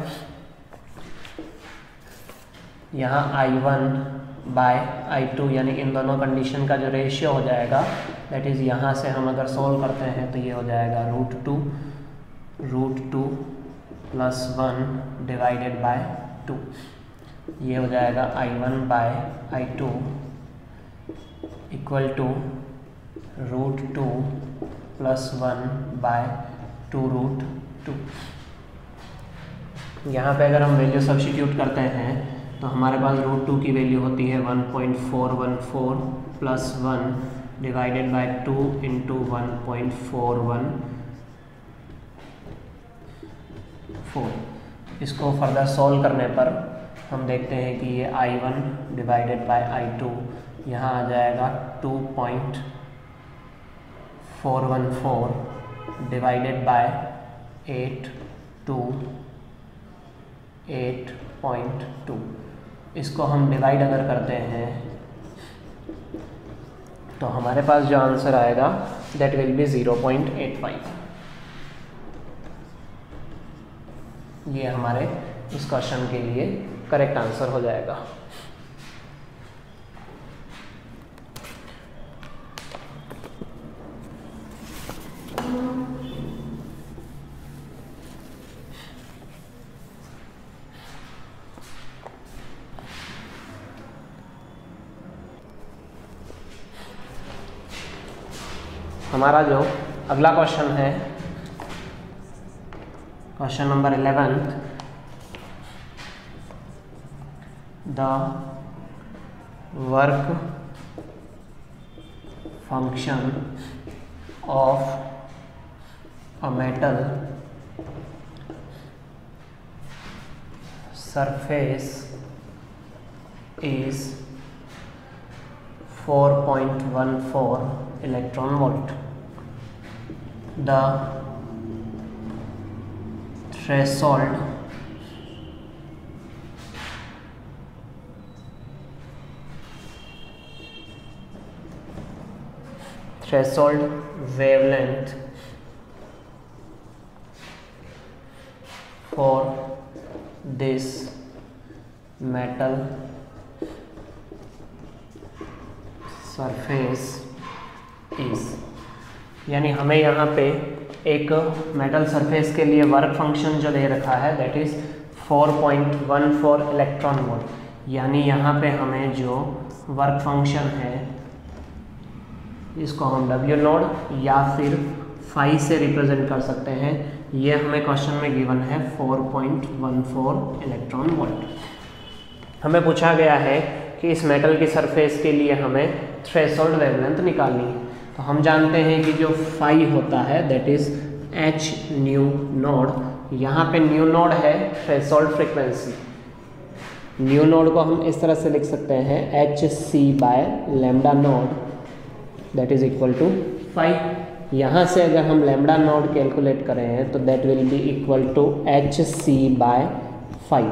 यहाँ I1/I2 यानी इन दोनों कंडीशन का जो रेशियो हो जाएगा दैट इज़ यहाँ से हम अगर सोल्व करते हैं तो ये हो जाएगा √2 प्लस 1 डिवाइडेड बाय 2, ये हो जाएगा I1/I2 इक्वल टू √2 प्लस 1/2√2। यहाँ पे अगर हम वैल्यू सब्स्टिट्यूट करते हैं तो हमारे पास √2 की वैल्यू होती है 1.414 प्लस 1 डिवाइडेड बाय 2 इंटू 1.414। इसको फर्दर सॉल्व करने पर हम देखते हैं कि ये I1 डिवाइडेड बाय I2 यहाँ आ जाएगा 2.414 डिवाइडेड बाय 8.2। इसको हम डिवाइड अगर करते हैं तो हमारे पास जो आंसर आएगा दैट विल बी 0.85। ये हमारे इस क्वेश्चन के लिए करेक्ट आंसर हो जाएगा। हमारा जो अगला क्वेश्चन है, question number 11, the work function of a metal surface is 4.14 electron volt. The threshold wavelength for this metal surface is, यानी हमें यहाँ पे एक मेटल सरफेस के लिए वर्क फंक्शन जो दे रखा है दैट इज़ 4.14 इलेक्ट्रॉन वोल्ट। यानी यहाँ पे हमें जो वर्क फंक्शन है इसको हम W नोड या फिर फाई से रिप्रेजेंट कर सकते हैं। ये हमें क्वेश्चन में गिवन है 4.14 इलेक्ट्रॉन वोल्ट। हमें पूछा गया है कि इस मेटल की सरफेस के लिए हमें थ्रेशोल्ड वेवलेंथ निकालनी है। तो हम जानते हैं कि जो फाई होता है that is h new node. यहाँ पे न्यू नोड है थ्रेशोल्ड फ्रीक्वेंसी। न्यू नोड को हम इस तरह से लिख सकते हैं h c by lambda node that is equal to phi. यहाँ से अगर हम लैम्डा नोड कैलकुलेट करें तो that will be equal to h c by 5।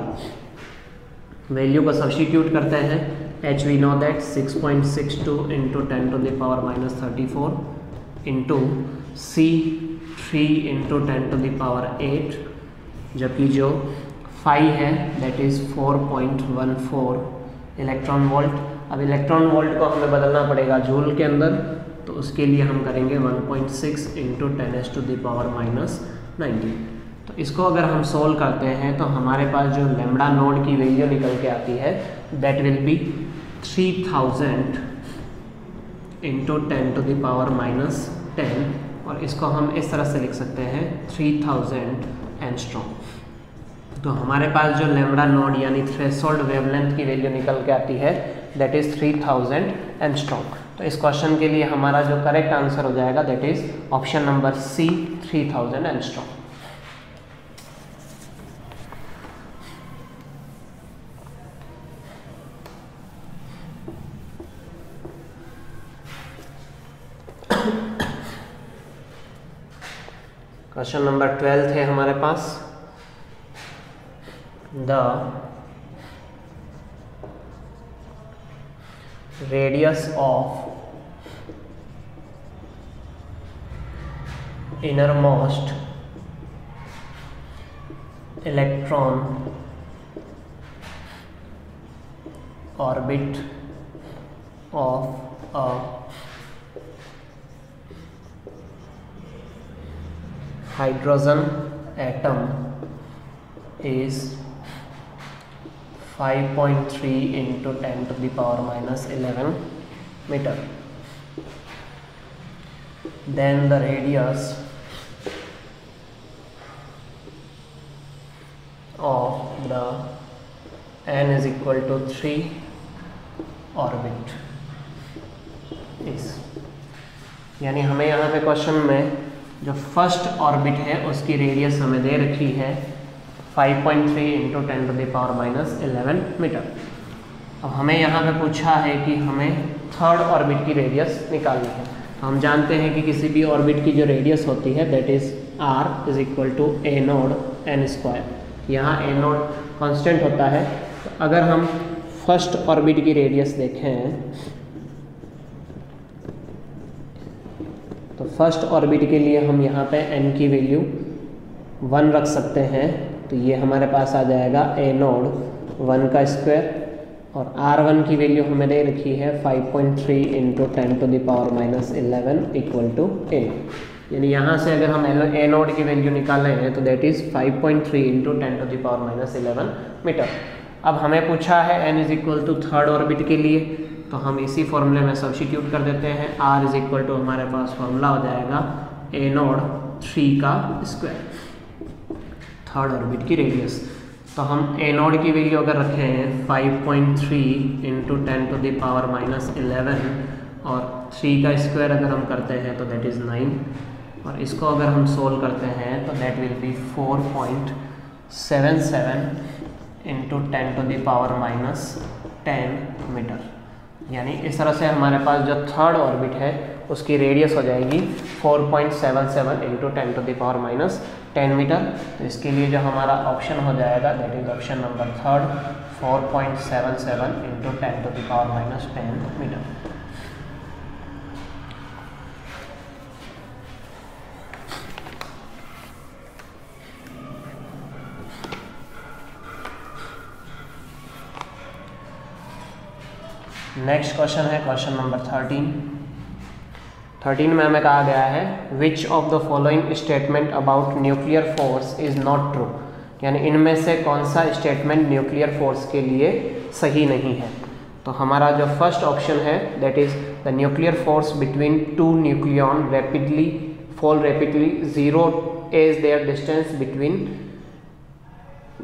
Value को सब्स्टिट्यूट करते हैं। H we know that 6.62 into 10 to the power minus 34 into c 3 into 10 to the power 8, जबकि जो फाई है दैट इज़ 4.14 इलेक्ट्रॉन वोल्ट। अब electron volt को हमें बदलना पड़ेगा जूल के अंदर, तो उसके लिए हम करेंगे 1.6 into 10 to the power minus 19। तो इसको अगर हम सोल्व करते हैं तो हमारे पास जो लैम्डा नोड की वैल्यू निकल के आती है that will be 3000 into 10 to the power minus 10, और इसको हम इस तरह से लिख सकते हैं 3000 एंगस्ट्रॉम। तो हमारे पास जो लैम्डा नोड यानी थ्रेशोल्ड वेवलेंथ की वैल्यू निकल के आती है दैट इज़ 3000 एंगस्ट्रॉम। तो इस क्वेश्चन के लिए हमारा जो करेक्ट आंसर हो जाएगा that is option number c 3000 angstrom. Question number 12 है हमारे पास, the radius of innermost electron orbit of a hydrogen atom is 5.3 into 10 to the power minus 11 meter. Then the radius of the n is equal to 3 orbit is, यानी हमें यहाँ पे question में जो first orbit है उसकी radius हमें दे रखी है 5.3 into 10 to the power minus 11 metre. अब हमें यहाँ पे पूछा है कि हमें थर्ड ऑर्बिट की रेडियस निकालनी है। तो हम जानते हैं कि किसी भी ऑर्बिट की जो रेडियस होती है that is r is equal to a node n square. यहाँ ए नोड कांस्टेंट होता है। तो अगर हम फर्स्ट ऑर्बिट की रेडियस देखें तो फर्स्ट ऑर्बिट के लिए हम यहाँ पे n की वैल्यू 1 रख सकते हैं। तो ये हमारे पास आ जाएगा ए नोड 1 का स्क्वायर, और r1 की वैल्यू हमें दे रखी है 5.3 into 10 to the power minus 11 equal to A. यानी यहाँ से अगर हम ए नोड की वैल्यू निकालें हैं तो that is 5.3 into 10 to the power minus 11 metre. अब हमें पूछा है n is equal to third orbit के लिए, तो तो हम इसी फॉर्मूले में सब्स्टिट्यूट कर देते हैं। r इज इक्वल टू हमारे पास फॉर्मूला हो जाएगा a नॉट 3 का स्क्वायर, थर्ड ऑर्बिट की रेडियस। तो हम a नॉट की वैल्यू अगर रखें हैं 5.3 इंटू 10 टू द पावर -11 और 3 का स्क्वायर अगर हम करते हैं तो दैट इज़ 9, और इसको अगर हम सोल्व करते हैं तो that will be 4.77 into 10 to the power -10 metre. यानी इस तरह से हमारे पास जो थर्ड ऑर्बिट है उसकी रेडियस हो जाएगी 4.77 into 10 to the power -10 metre. तो इसके लिए जो हमारा ऑप्शन हो जाएगा that is option number third, 4.77 into 10 to the power -10 metre. Next question है क्वेश्चन नंबर 13 में हमें कहा गया है which of the following statement about nuclear force is not true, यानी इनमें से कौन सा स्टेटमेंट न्यूक्लियर फोर्स के लिए सही नहीं है। तो हमारा जो फर्स्ट ऑप्शन है that is the nuclear force between two nucleon rapidly fall rapidly zero as their distance between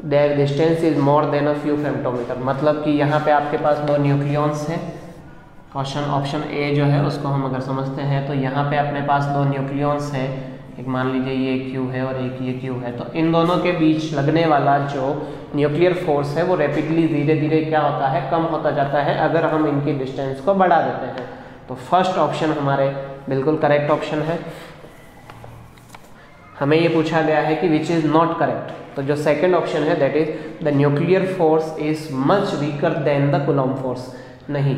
their distance is more than a few femtometre. मतलब कि यहाँ पे आपके पास दो न्यूक्लियॉन्स हैं। क्वेश्चन ऑप्शन ए जो है उसको हम अगर समझते हैं तो यहाँ पे अपने पास दो न्यूक्लियॉन्स हैं, एक मान लीजिए ये क्यू है और एक ये क्यू है। तो इन दोनों के बीच लगने वाला जो न्यूक्लियर फोर्स है वो रैपिडली धीरे धीरे क्या होता है, कम होता जाता है अगर हम इनकी डिस्टेंस को बढ़ा देते हैं। तो फर्स्ट ऑप्शन हमारे बिल्कुल करेक्ट ऑप्शन है। हमें ये पूछा गया है कि विच इज़ नॉट करेक्ट, तो जो सेकंड ऑप्शन है that is the nuclear force is much weaker then the Coulomb force. नहीं,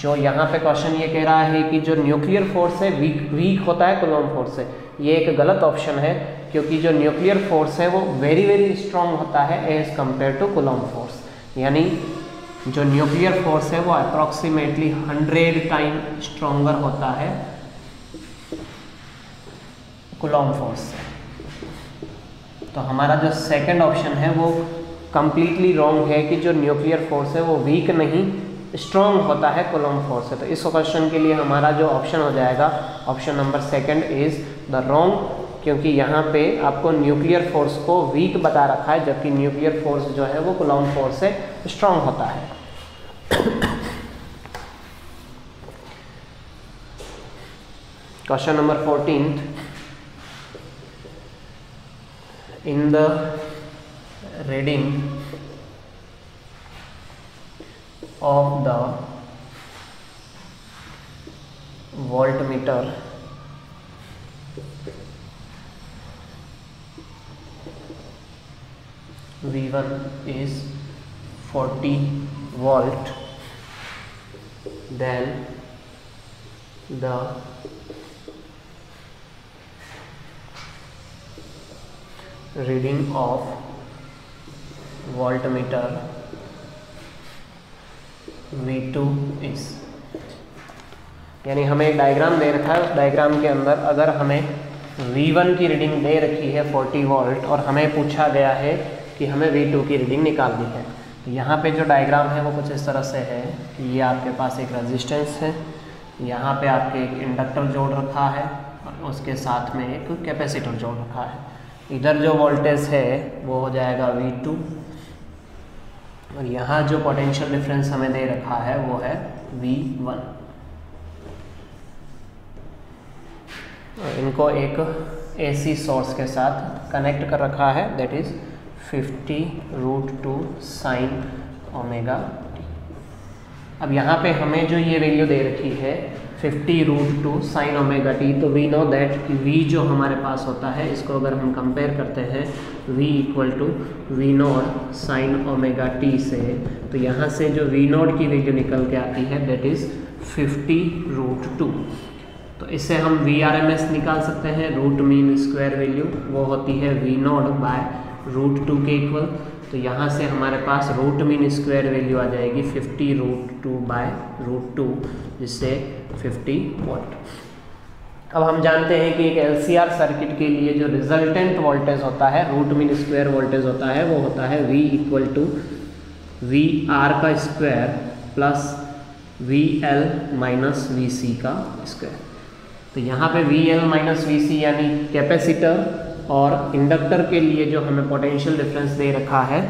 जो यहाँ पे क्वेश्चन ये कह रहा है कि जो न्यूक्लियर फोर्स है वीक होता है कूलॉम फोर्स से, ये एक गलत ऑप्शन है, क्योंकि जो न्यूक्लियर फोर्स है वो वेरी वेरी स्ट्रॉन्ग होता है as compare to coulomb force. यानी जो न्यूक्लियर फोर्स है वो अप्रॉक्सीमेटली 100 टाइम स्ट्रॉन्गर होता है कूलॉम फोर्स से। तो हमारा जो सेकंड ऑप्शन है वो कंप्लीटली रॉन्ग है कि जो न्यूक्लियर फोर्स है वो वीक नहीं स्ट्रॉन्ग होता है कूलॉम फोर्स से। तो इस क्वेश्चन के लिए हमारा जो ऑप्शन हो जाएगा option number second is the wrong, क्योंकि यहाँ पे आपको न्यूक्लियर फोर्स को वीक बता रखा है जबकि न्यूक्लियर फोर्स जो है वो कूलॉम फोर्स से स्ट्रॉन्ग होता है। Question number 14 in the reading of the voltmeter V1 is 40 volt, then the reading of voltmeter V2 is, यानी हमें एक डायग्राम दे रखा है, उस डायग्राम के अंदर अगर हमें V1 की रीडिंग दे रखी है 40 वोल्ट और हमें पूछा गया है कि हमें V2 की रीडिंग निकालनी है। तो यहाँ पे जो डायग्राम है वो कुछ इस तरह से है कि ये आपके पास एक रेजिस्टेंस है, यहाँ पे आपके एक इंडक्टर जोड़ रखा है और उसके साथ में एक कैपेसिटर जोड़ रखा है। इधर जो वोल्टेज है वो हो जाएगा V2 और यहाँ जो पोटेंशियल डिफरेंस हमें दे रखा है वो है V1। और इनको एक AC सोर्स के साथ कनेक्ट कर रखा है that is 50√2 sin omega t। अब यहाँ पे हमें जो ये वैल्यू दे रखी है 50√2 sin ओमेगा t, तो वी नो दैट कि v जो हमारे पास होता है इसको अगर हम कंपेयर करते हैं v = v0 sin omega t से, तो यहाँ से जो v0 की वैल्यू निकल के आती है दैट इज़ 50√2। तो इससे हम VRMS निकाल सकते हैं, रूट मीन स्क्वायर वैल्यू, वो होती है V0/√2 के इक्वल। तो यहाँ से हमारे पास रूट मीन स्क्वायर वैल्यू आ जाएगी 50√2/√2 जिससे 50 वोल्ट। अब हम जानते हैं कि एक LCR सर्किट के लिए जो रिजल्टेंट वोल्टेज होता है, रूट मीन स्क्वायर वोल्टेज होता है, वो होता है V = VR² plus VL minus VC का स्क्वायर। तो यहाँ पे VL माइनस VC यानी कैपेसिटर और इंडक्टर के लिए जो हमें पोटेंशियल डिफरेंस दे रखा है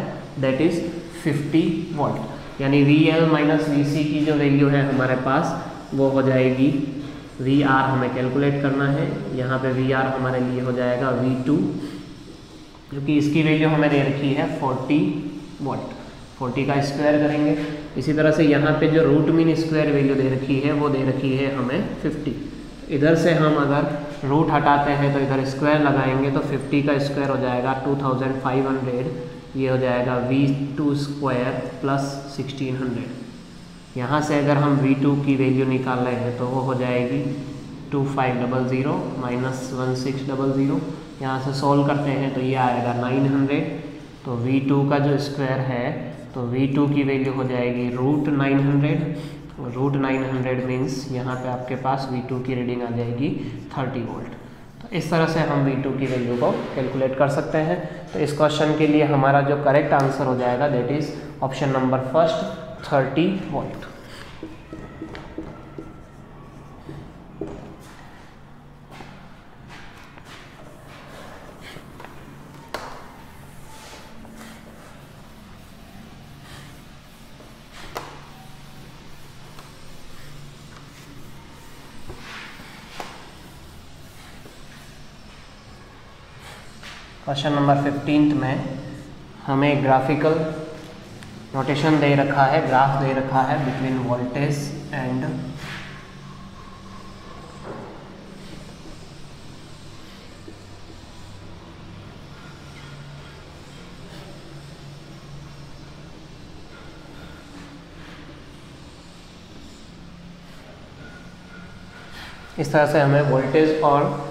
दैट इज़ 50 वोल्ट, यानी VL माइनस VC की जो वैल्यू है हमारे पास वो हो जाएगी, VR हमें कैलकुलेट करना है, यहाँ पे VR हमारे लिए हो जाएगा V2, क्योंकि इसकी वैल्यू हमें दे रखी है 40 वोल्ट। 40 का स्क्वायर करेंगे। इसी तरह से यहाँ पे जो रूट मीन स्क्वायर वैल्यू दे रखी है वो दे रखी है हमें 50। इधर से हम अगर रूट हटाते हैं तो इधर स्क्वायर लगाएंगे तो 50 का स्क्वायर हो जाएगा 2500, ये हो जाएगा V2 स्क्वायर प्लस 1600। यहाँ से अगर हम V2 की वैल्यू निकाल रहे हैं तो वो हो जाएगी 2500 माइनस 1600। यहाँ से सॉल्व करते हैं तो ये आएगा 900। तो V2 का जो स्क्वायर है तो V2 की वैल्यू हो जाएगी रूट 900। रूट 900 मीन्स यहाँ पे आपके पास V2 की रीडिंग आ जाएगी 30 वोल्ट। तो इस तरह से हम V2 की वैल्यू को कैलकुलेट कर सकते हैं। तो इस क्वेश्चन के लिए हमारा जो करेक्ट आंसर हो जाएगा that is option number first 30 volt. Question number 15 में हमें ग्राफिकल नोटेशन दे रखा है, ग्राफ दे रखा है बिटवीन वोल्टेज एंड इस तरह से हमें वोल्टेज और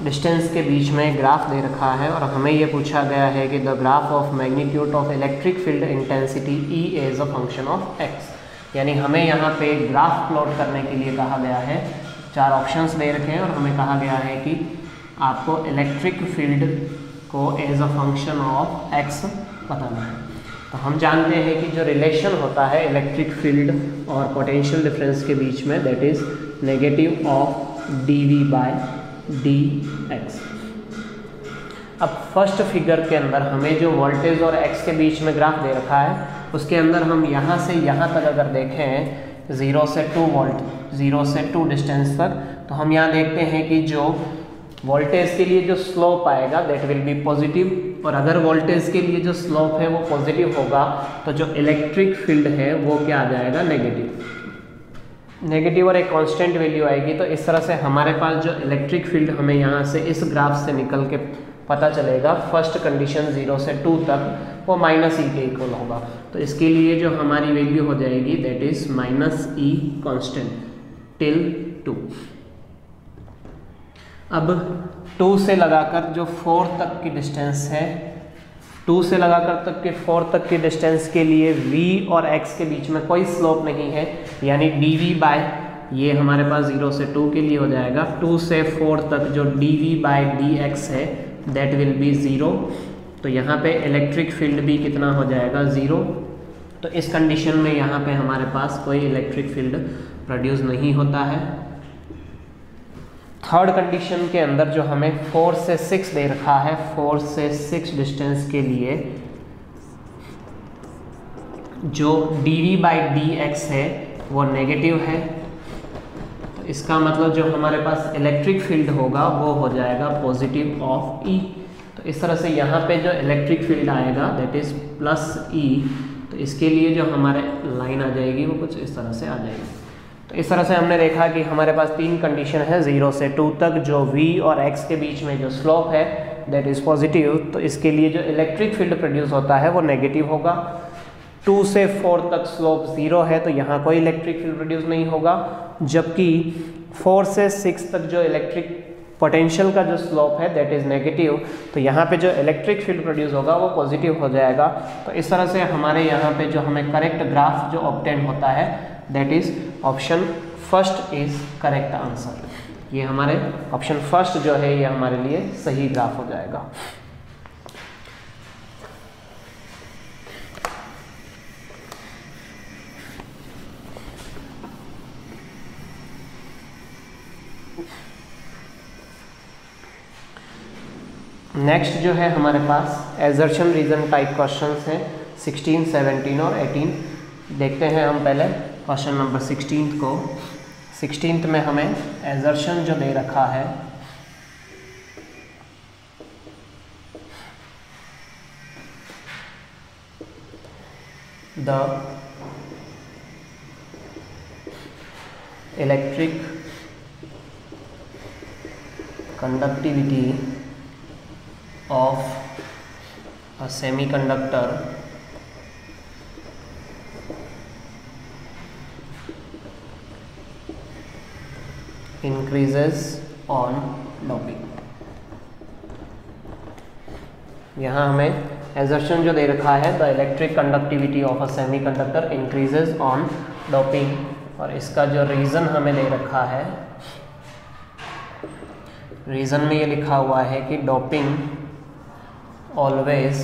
डिस्टेंस के बीच में ग्राफ दे रखा है और हमें ये पूछा गया है कि the graph of magnitude of electric field intensity E as a function of x, यानी हमें यहाँ पे ग्राफ प्लॉट करने के लिए कहा गया है। 4 ऑप्शंस दे रखे हैं और हमें कहा गया है कि आपको इलेक्ट्रिक फील्ड को as a function of x बताना है। तो हम जानते हैं कि जो रिलेशन होता है इलेक्ट्रिक फील्ड और पोटेंशियल डिफरेंस के बीच में that is negative of dV/dx। अब फर्स्ट फिगर के अंदर हमें जो वोल्टेज और x के बीच में ग्राफ दे रखा है उसके अंदर हम यहाँ से यहाँ तक अगर देखें 0 से 2 वोल्ट, 0 से 2 डिस्टेंस तक, तो हम यहाँ देखते हैं कि जो वोल्टेज के लिए जो स्लोप आएगा दैट विल बी पॉजिटिव, और अगर वोल्टेज के लिए जो स्लोप है वो पॉजिटिव होगा तो जो इलेक्ट्रिक फील्ड है वो क्या आ जाएगा, नेगेटिव और एक कांस्टेंट वैल्यू आएगी। तो इस तरह से हमारे पास जो इलेक्ट्रिक फील्ड हमें यहाँ से इस ग्राफ से निकल के पता चलेगा फर्स्ट कंडीशन 0 से 2 तक वो -E के इक्वल होगा। तो इसके लिए जो हमारी वैल्यू हो जाएगी that is -E constant till 2। अब 2 से लगाकर जो 4 तक की डिस्टेंस है, 2 से लगाकर तक के 4 तक की डिस्टेंस के लिए v और x के बीच में कोई स्लोप नहीं है, यानी dv ये हमारे पास 0 से 2 के लिए हो जाएगा। 2 से 4 तक जो dv/dx है दैट विल बी 0। तो यहाँ पे इलेक्ट्रिक फील्ड भी कितना हो जाएगा, 0। तो इस कंडीशन में यहाँ पे हमारे पास कोई इलेक्ट्रिक फील्ड प्रोड्यूस नहीं होता है। थर्ड कंडीशन के अंदर जो हमें 4 से 6 दे रखा है, 4 से 6 डिस्टेंस के लिए जो dv/dx है वो नेगेटिव है। तो इसका मतलब जो हमारे पास इलेक्ट्रिक फील्ड होगा वो हो जाएगा पॉजिटिव ऑफ E। तो इस तरह से यहाँ पे जो इलेक्ट्रिक फील्ड आएगा दैट इज +E। तो इसके लिए जो हमारे लाइन आ जाएगी वो कुछ इस तरह से आ जाएगी। तो इस तरह से हमने देखा कि हमारे पास 3 कंडीशन है 0 से 2 तक, जो v और x के बीच में जो स्लोप है दैट इज़ पॉजिटिव। तो इसके लिए जो इलेक्ट्रिक फील्ड प्रोड्यूस होता है वो नेगेटिव होगा। 2 से 4 तक स्लोप 0 है तो यहाँ कोई इलेक्ट्रिक फील्ड प्रोड्यूस नहीं होगा, जबकि 4 से 6 तक जो इलेक्ट्रिक पोटेंशियल का जो स्लोप है दैट इज़ नेगेटिव। तो यहाँ पे जो इलेक्ट्रिक फील्ड प्रोड्यूस होगा वो पॉजिटिव हो जाएगा। तो इस तरह से हमारे यहाँ पे जो हमें करेक्ट ग्राफ जो ऑब्टेन होता है that is option first is correct answer. ये हमारे ऑप्शन फर्स्ट जो है ये हमारे लिए सही ग्राफ हो जाएगा। नेक्स्ट जो है हमारे पास एजर्शन रीजन टाइप क्वेश्चंस हैं 16, 17 और 18। देखते हैं हम पहले क्वेश्चन नंबर 16 को। 16 में हमें एजर्शन जो दे रखा है the electric conductivity of a semiconductor increases on doping। यहाँ हमें एजर्शन जो दे रखा है the electric conductivity of a semiconductor increases on doping, और इसका जो रीज़न हमें दे रखा है, रीज़न में ये लिखा हुआ है कि doping always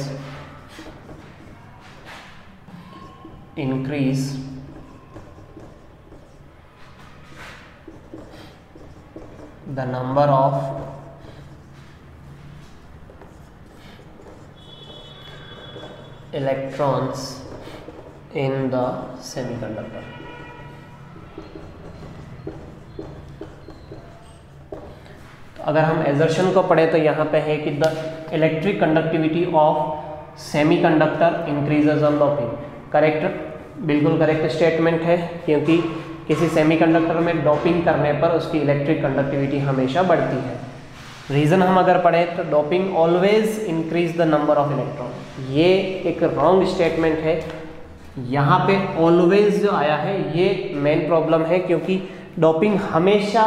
increase the number of electrons in the semiconductor. अगर हम एजर्शन को पढ़े तो यहाँ पे है कि the electric conductivity of semiconductor increases on doping. Correct, बिल्कुल करेक्ट स्टेटमेंट है, क्योंकि किसी सेमीकंडक्टर में डोपिंग करने पर उसकी इलेक्ट्रिक कंडक्टिविटी हमेशा बढ़ती है। रीज़न हम अगर पढ़ें तो doping always increase the number of electron, ये एक रॉन्ग स्टेटमेंट है। यहाँ पे ऑलवेज जो आया है ये मेन प्रॉब्लम है, क्योंकि डोपिंग हमेशा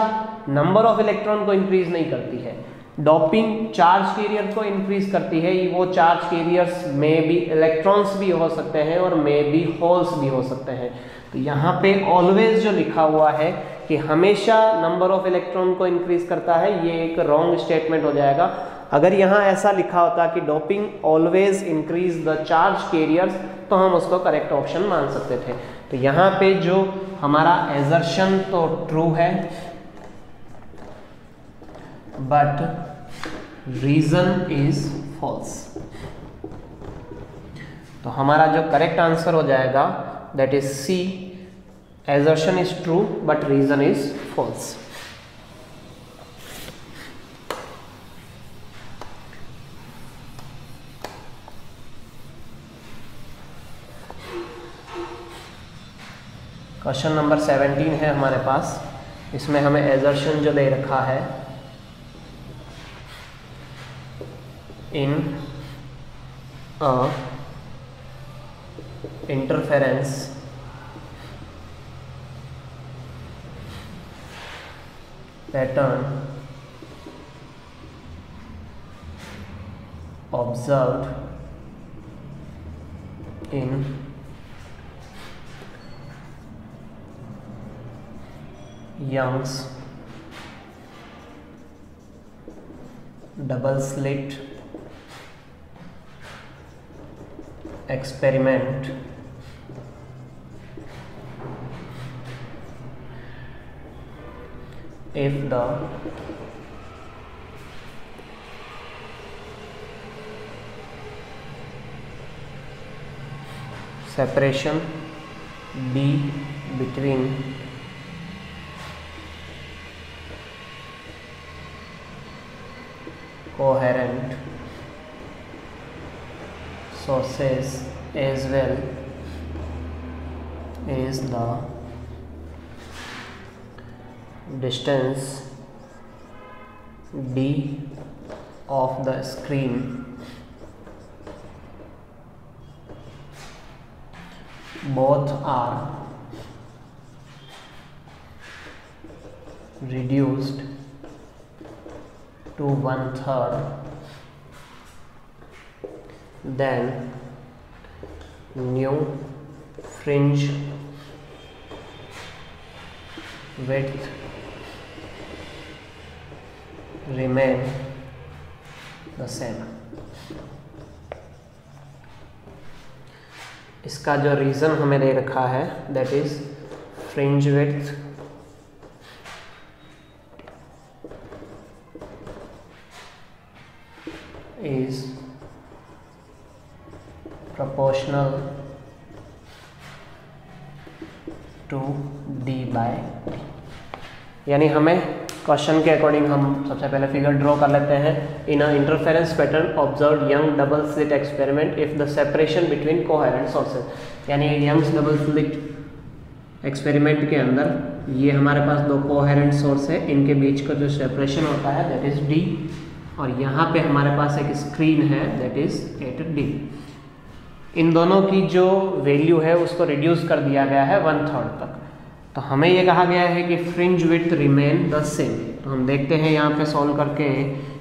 नंबर ऑफ इलेक्ट्रॉन को इंक्रीज नहीं करती है। डोपिंग चार्ज कैरियर को इंक्रीज करती है। वो चार्ज कैरियर्स में भी इलेक्ट्रॉन्स भी हो सकते हैं और में भी होल्स भी हो सकते हैं। तो यहाँ पे ऑलवेज जो लिखा हुआ है कि हमेशा नंबर ऑफ इलेक्ट्रॉन को इंक्रीज करता है, ये एक रॉन्ग स्टेटमेंट हो जाएगा। अगर यहाँ ऐसा लिखा होता कि doping always increase the charge carriers, तो हम उसको करेक्ट ऑप्शन मान सकते थे। तो यहाँ पे जो हमारा एजर्शन तो ट्रू है, बट रीजन इज फॉल्स। तो हमारा जो करेक्ट आंसर हो जाएगा that is c, assertion is true but reason is false. Question number 17 है हमारे पास। इसमें हमें एजर्शन जो दे रखा है in a interference pattern observed in Young's double slit experiment if the separation be between coherent sources as well as the distance d of the screen both are reduced to 1/3, then new fringe width remain the same। इसका जो reason हमें दे रखा है that is fringe width is proportional to d by t। यानी हमें question के according हम सबसे पहले फिगर ड्रॉ कर लेते हैं। In a interference pattern observe Young double slit experiment if the separation between coherent sources, यानी यंग्स डबल स्लिट एक्सपेरिमेंट के अंदर ये हमारे पास दो कोहेरेंट सोर्स है, इनके बीच का जो सेपरेशन होता है दैट इज d, और यहाँ पे हमारे पास एक स्क्रीन है दैट इज एट d। इन दोनों की जो वैल्यू है उसको रिड्यूस कर दिया गया है 1/3 तक। तो हमें ये कहा गया है कि fringe width remain the same. तो हम देखते हैं यहाँ पे सॉल्व करके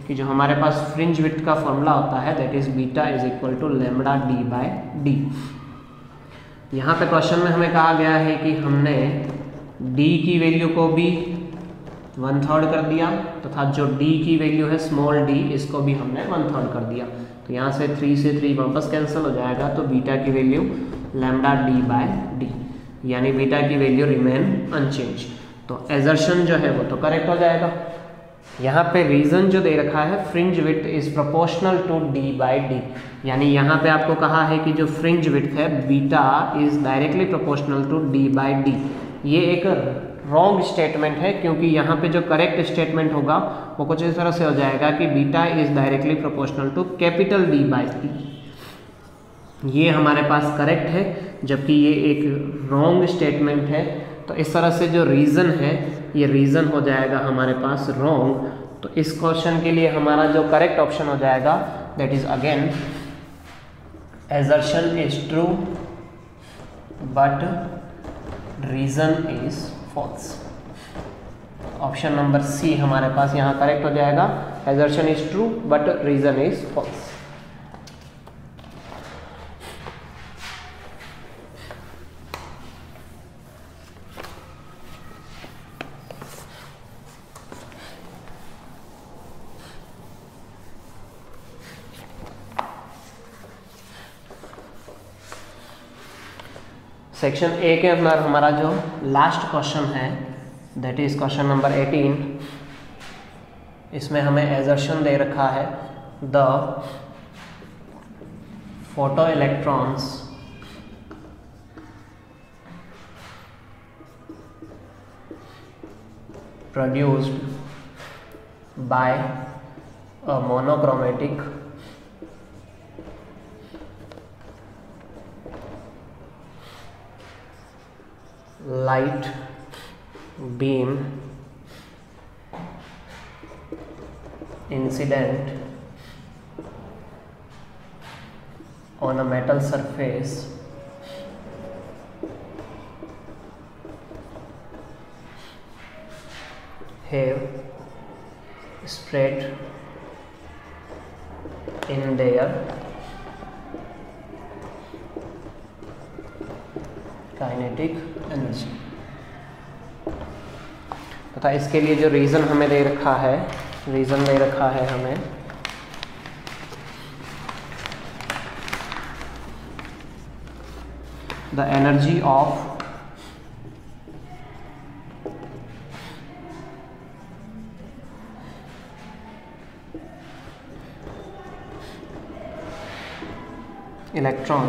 कि जो हमारे पास फ्रिंज विड्थ का फॉर्मूला होता है that is beta is equal to lambda d by d। यहाँ पे क्वेश्चन में हमें कहा गया है कि हमने d की वैल्यू को भी 1/3 कर दिया तथा जो d की वैल्यू है स्मॉल d इसको भी हमने 1/3 कर दिया। तो यहाँ से 3 से 3 वापस कैंसिल हो जाएगा, तो बीटा की value lambda d by d, यानी बीटा की वैल्यू रिमेन अनचेंज। तो एजर्शन जो है वो तो करेक्ट हो जाएगा। यहाँ पे रीजन जो दे रखा है fringe width is proportional to d by d, यानी यहाँ पे आपको कहा है कि जो फ्रिंज विड्थ है beta is directly proportional to d by d। ये एक रॉन्ग स्टेटमेंट है क्योंकि यहाँ पे जो करेक्ट स्टेटमेंट होगा वो कुछ इस तरह से हो जाएगा कि beta is directly proportional to capital D by D। ये हमारे पास करेक्ट है जबकि ये एक रॉन्ग स्टेटमेंट है। तो इस तरह से जो रीज़न है ये रीज़न हो जाएगा हमारे पास रॉन्ग। तो इस क्वेश्चन के लिए हमारा जो करेक्ट ऑप्शन हो जाएगा that is again assertion is true but reason is false. Option number c हमारे पास यहाँ करेक्ट हो जाएगा, assertion is true but reason is false. Section a के अंदर हमारा जो लास्ट क्वेश्चन है दैट इज क्वेश्चन नंबर 18। इसमें हमें एजर्शन दे रखा है the photo electrons produced by a monochromatic light beam incident on a metal surface have spread in their kinetic energy. तथा इसके लिए जो रीज़न हमें दे रखा है, रीज़न दे रखा है हमें the energy of electron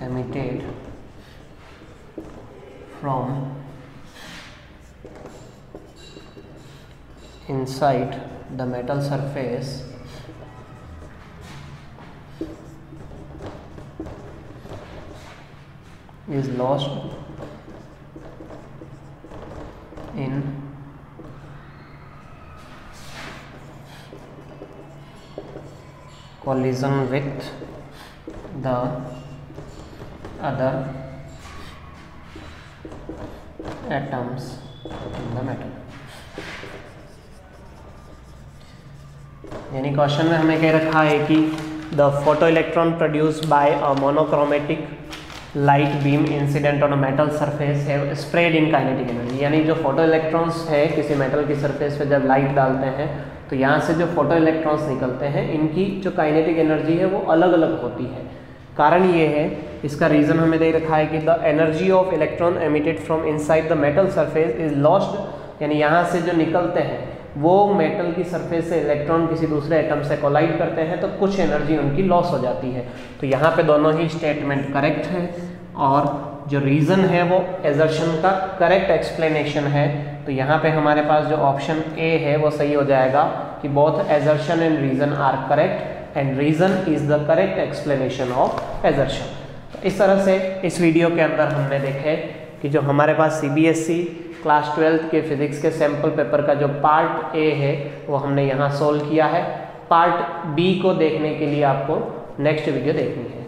emitted from inside the metal surface is lost in collision with the other atoms in the metal। यानी क्वेश्चन में हमें कह रखा है कि the photo electron produced by a monochromatic light beam incident on a metal surface have spread in kinetic energy. यानी जो photo electrons है किसी मेटल की सरफेस पे जब लाइट डालते हैं तो यहाँ से जो फोटो इलेक्ट्रॉन्स निकलते हैं इनकी जो काइनेटिक एनर्जी है वो अलग अलग होती है। कारण ये है, इसका रीज़न हमें दे रखा है कि the energy of electron emitted from inside the metal surface is lost, यानी यहाँ से जो निकलते हैं वो मेटल की सरफेस से इलेक्ट्रॉन किसी दूसरे एटम से कोलाइड करते हैं तो कुछ एनर्जी उनकी लॉस हो जाती है। तो यहाँ पे दोनों ही स्टेटमेंट करेक्ट है और जो रीज़न है वो एजर्शन का करेक्ट एक्सप्लेनेशन है। तो यहाँ पे हमारे पास जो ऑप्शन ए है वो सही हो जाएगा कि both assertion and reason are correct and reason is the correct explanation of assertion. तो इस तरह से इस वीडियो के अंदर हमने देखे कि जो हमारे पास CBSE क्लास 12th के फिजिक्स के सैम्पल पेपर का जो पार्ट ए है वो हमने यहाँ सोल्व किया है। पार्ट बी को देखने के लिए आपको नेक्स्ट वीडियो देखनी है।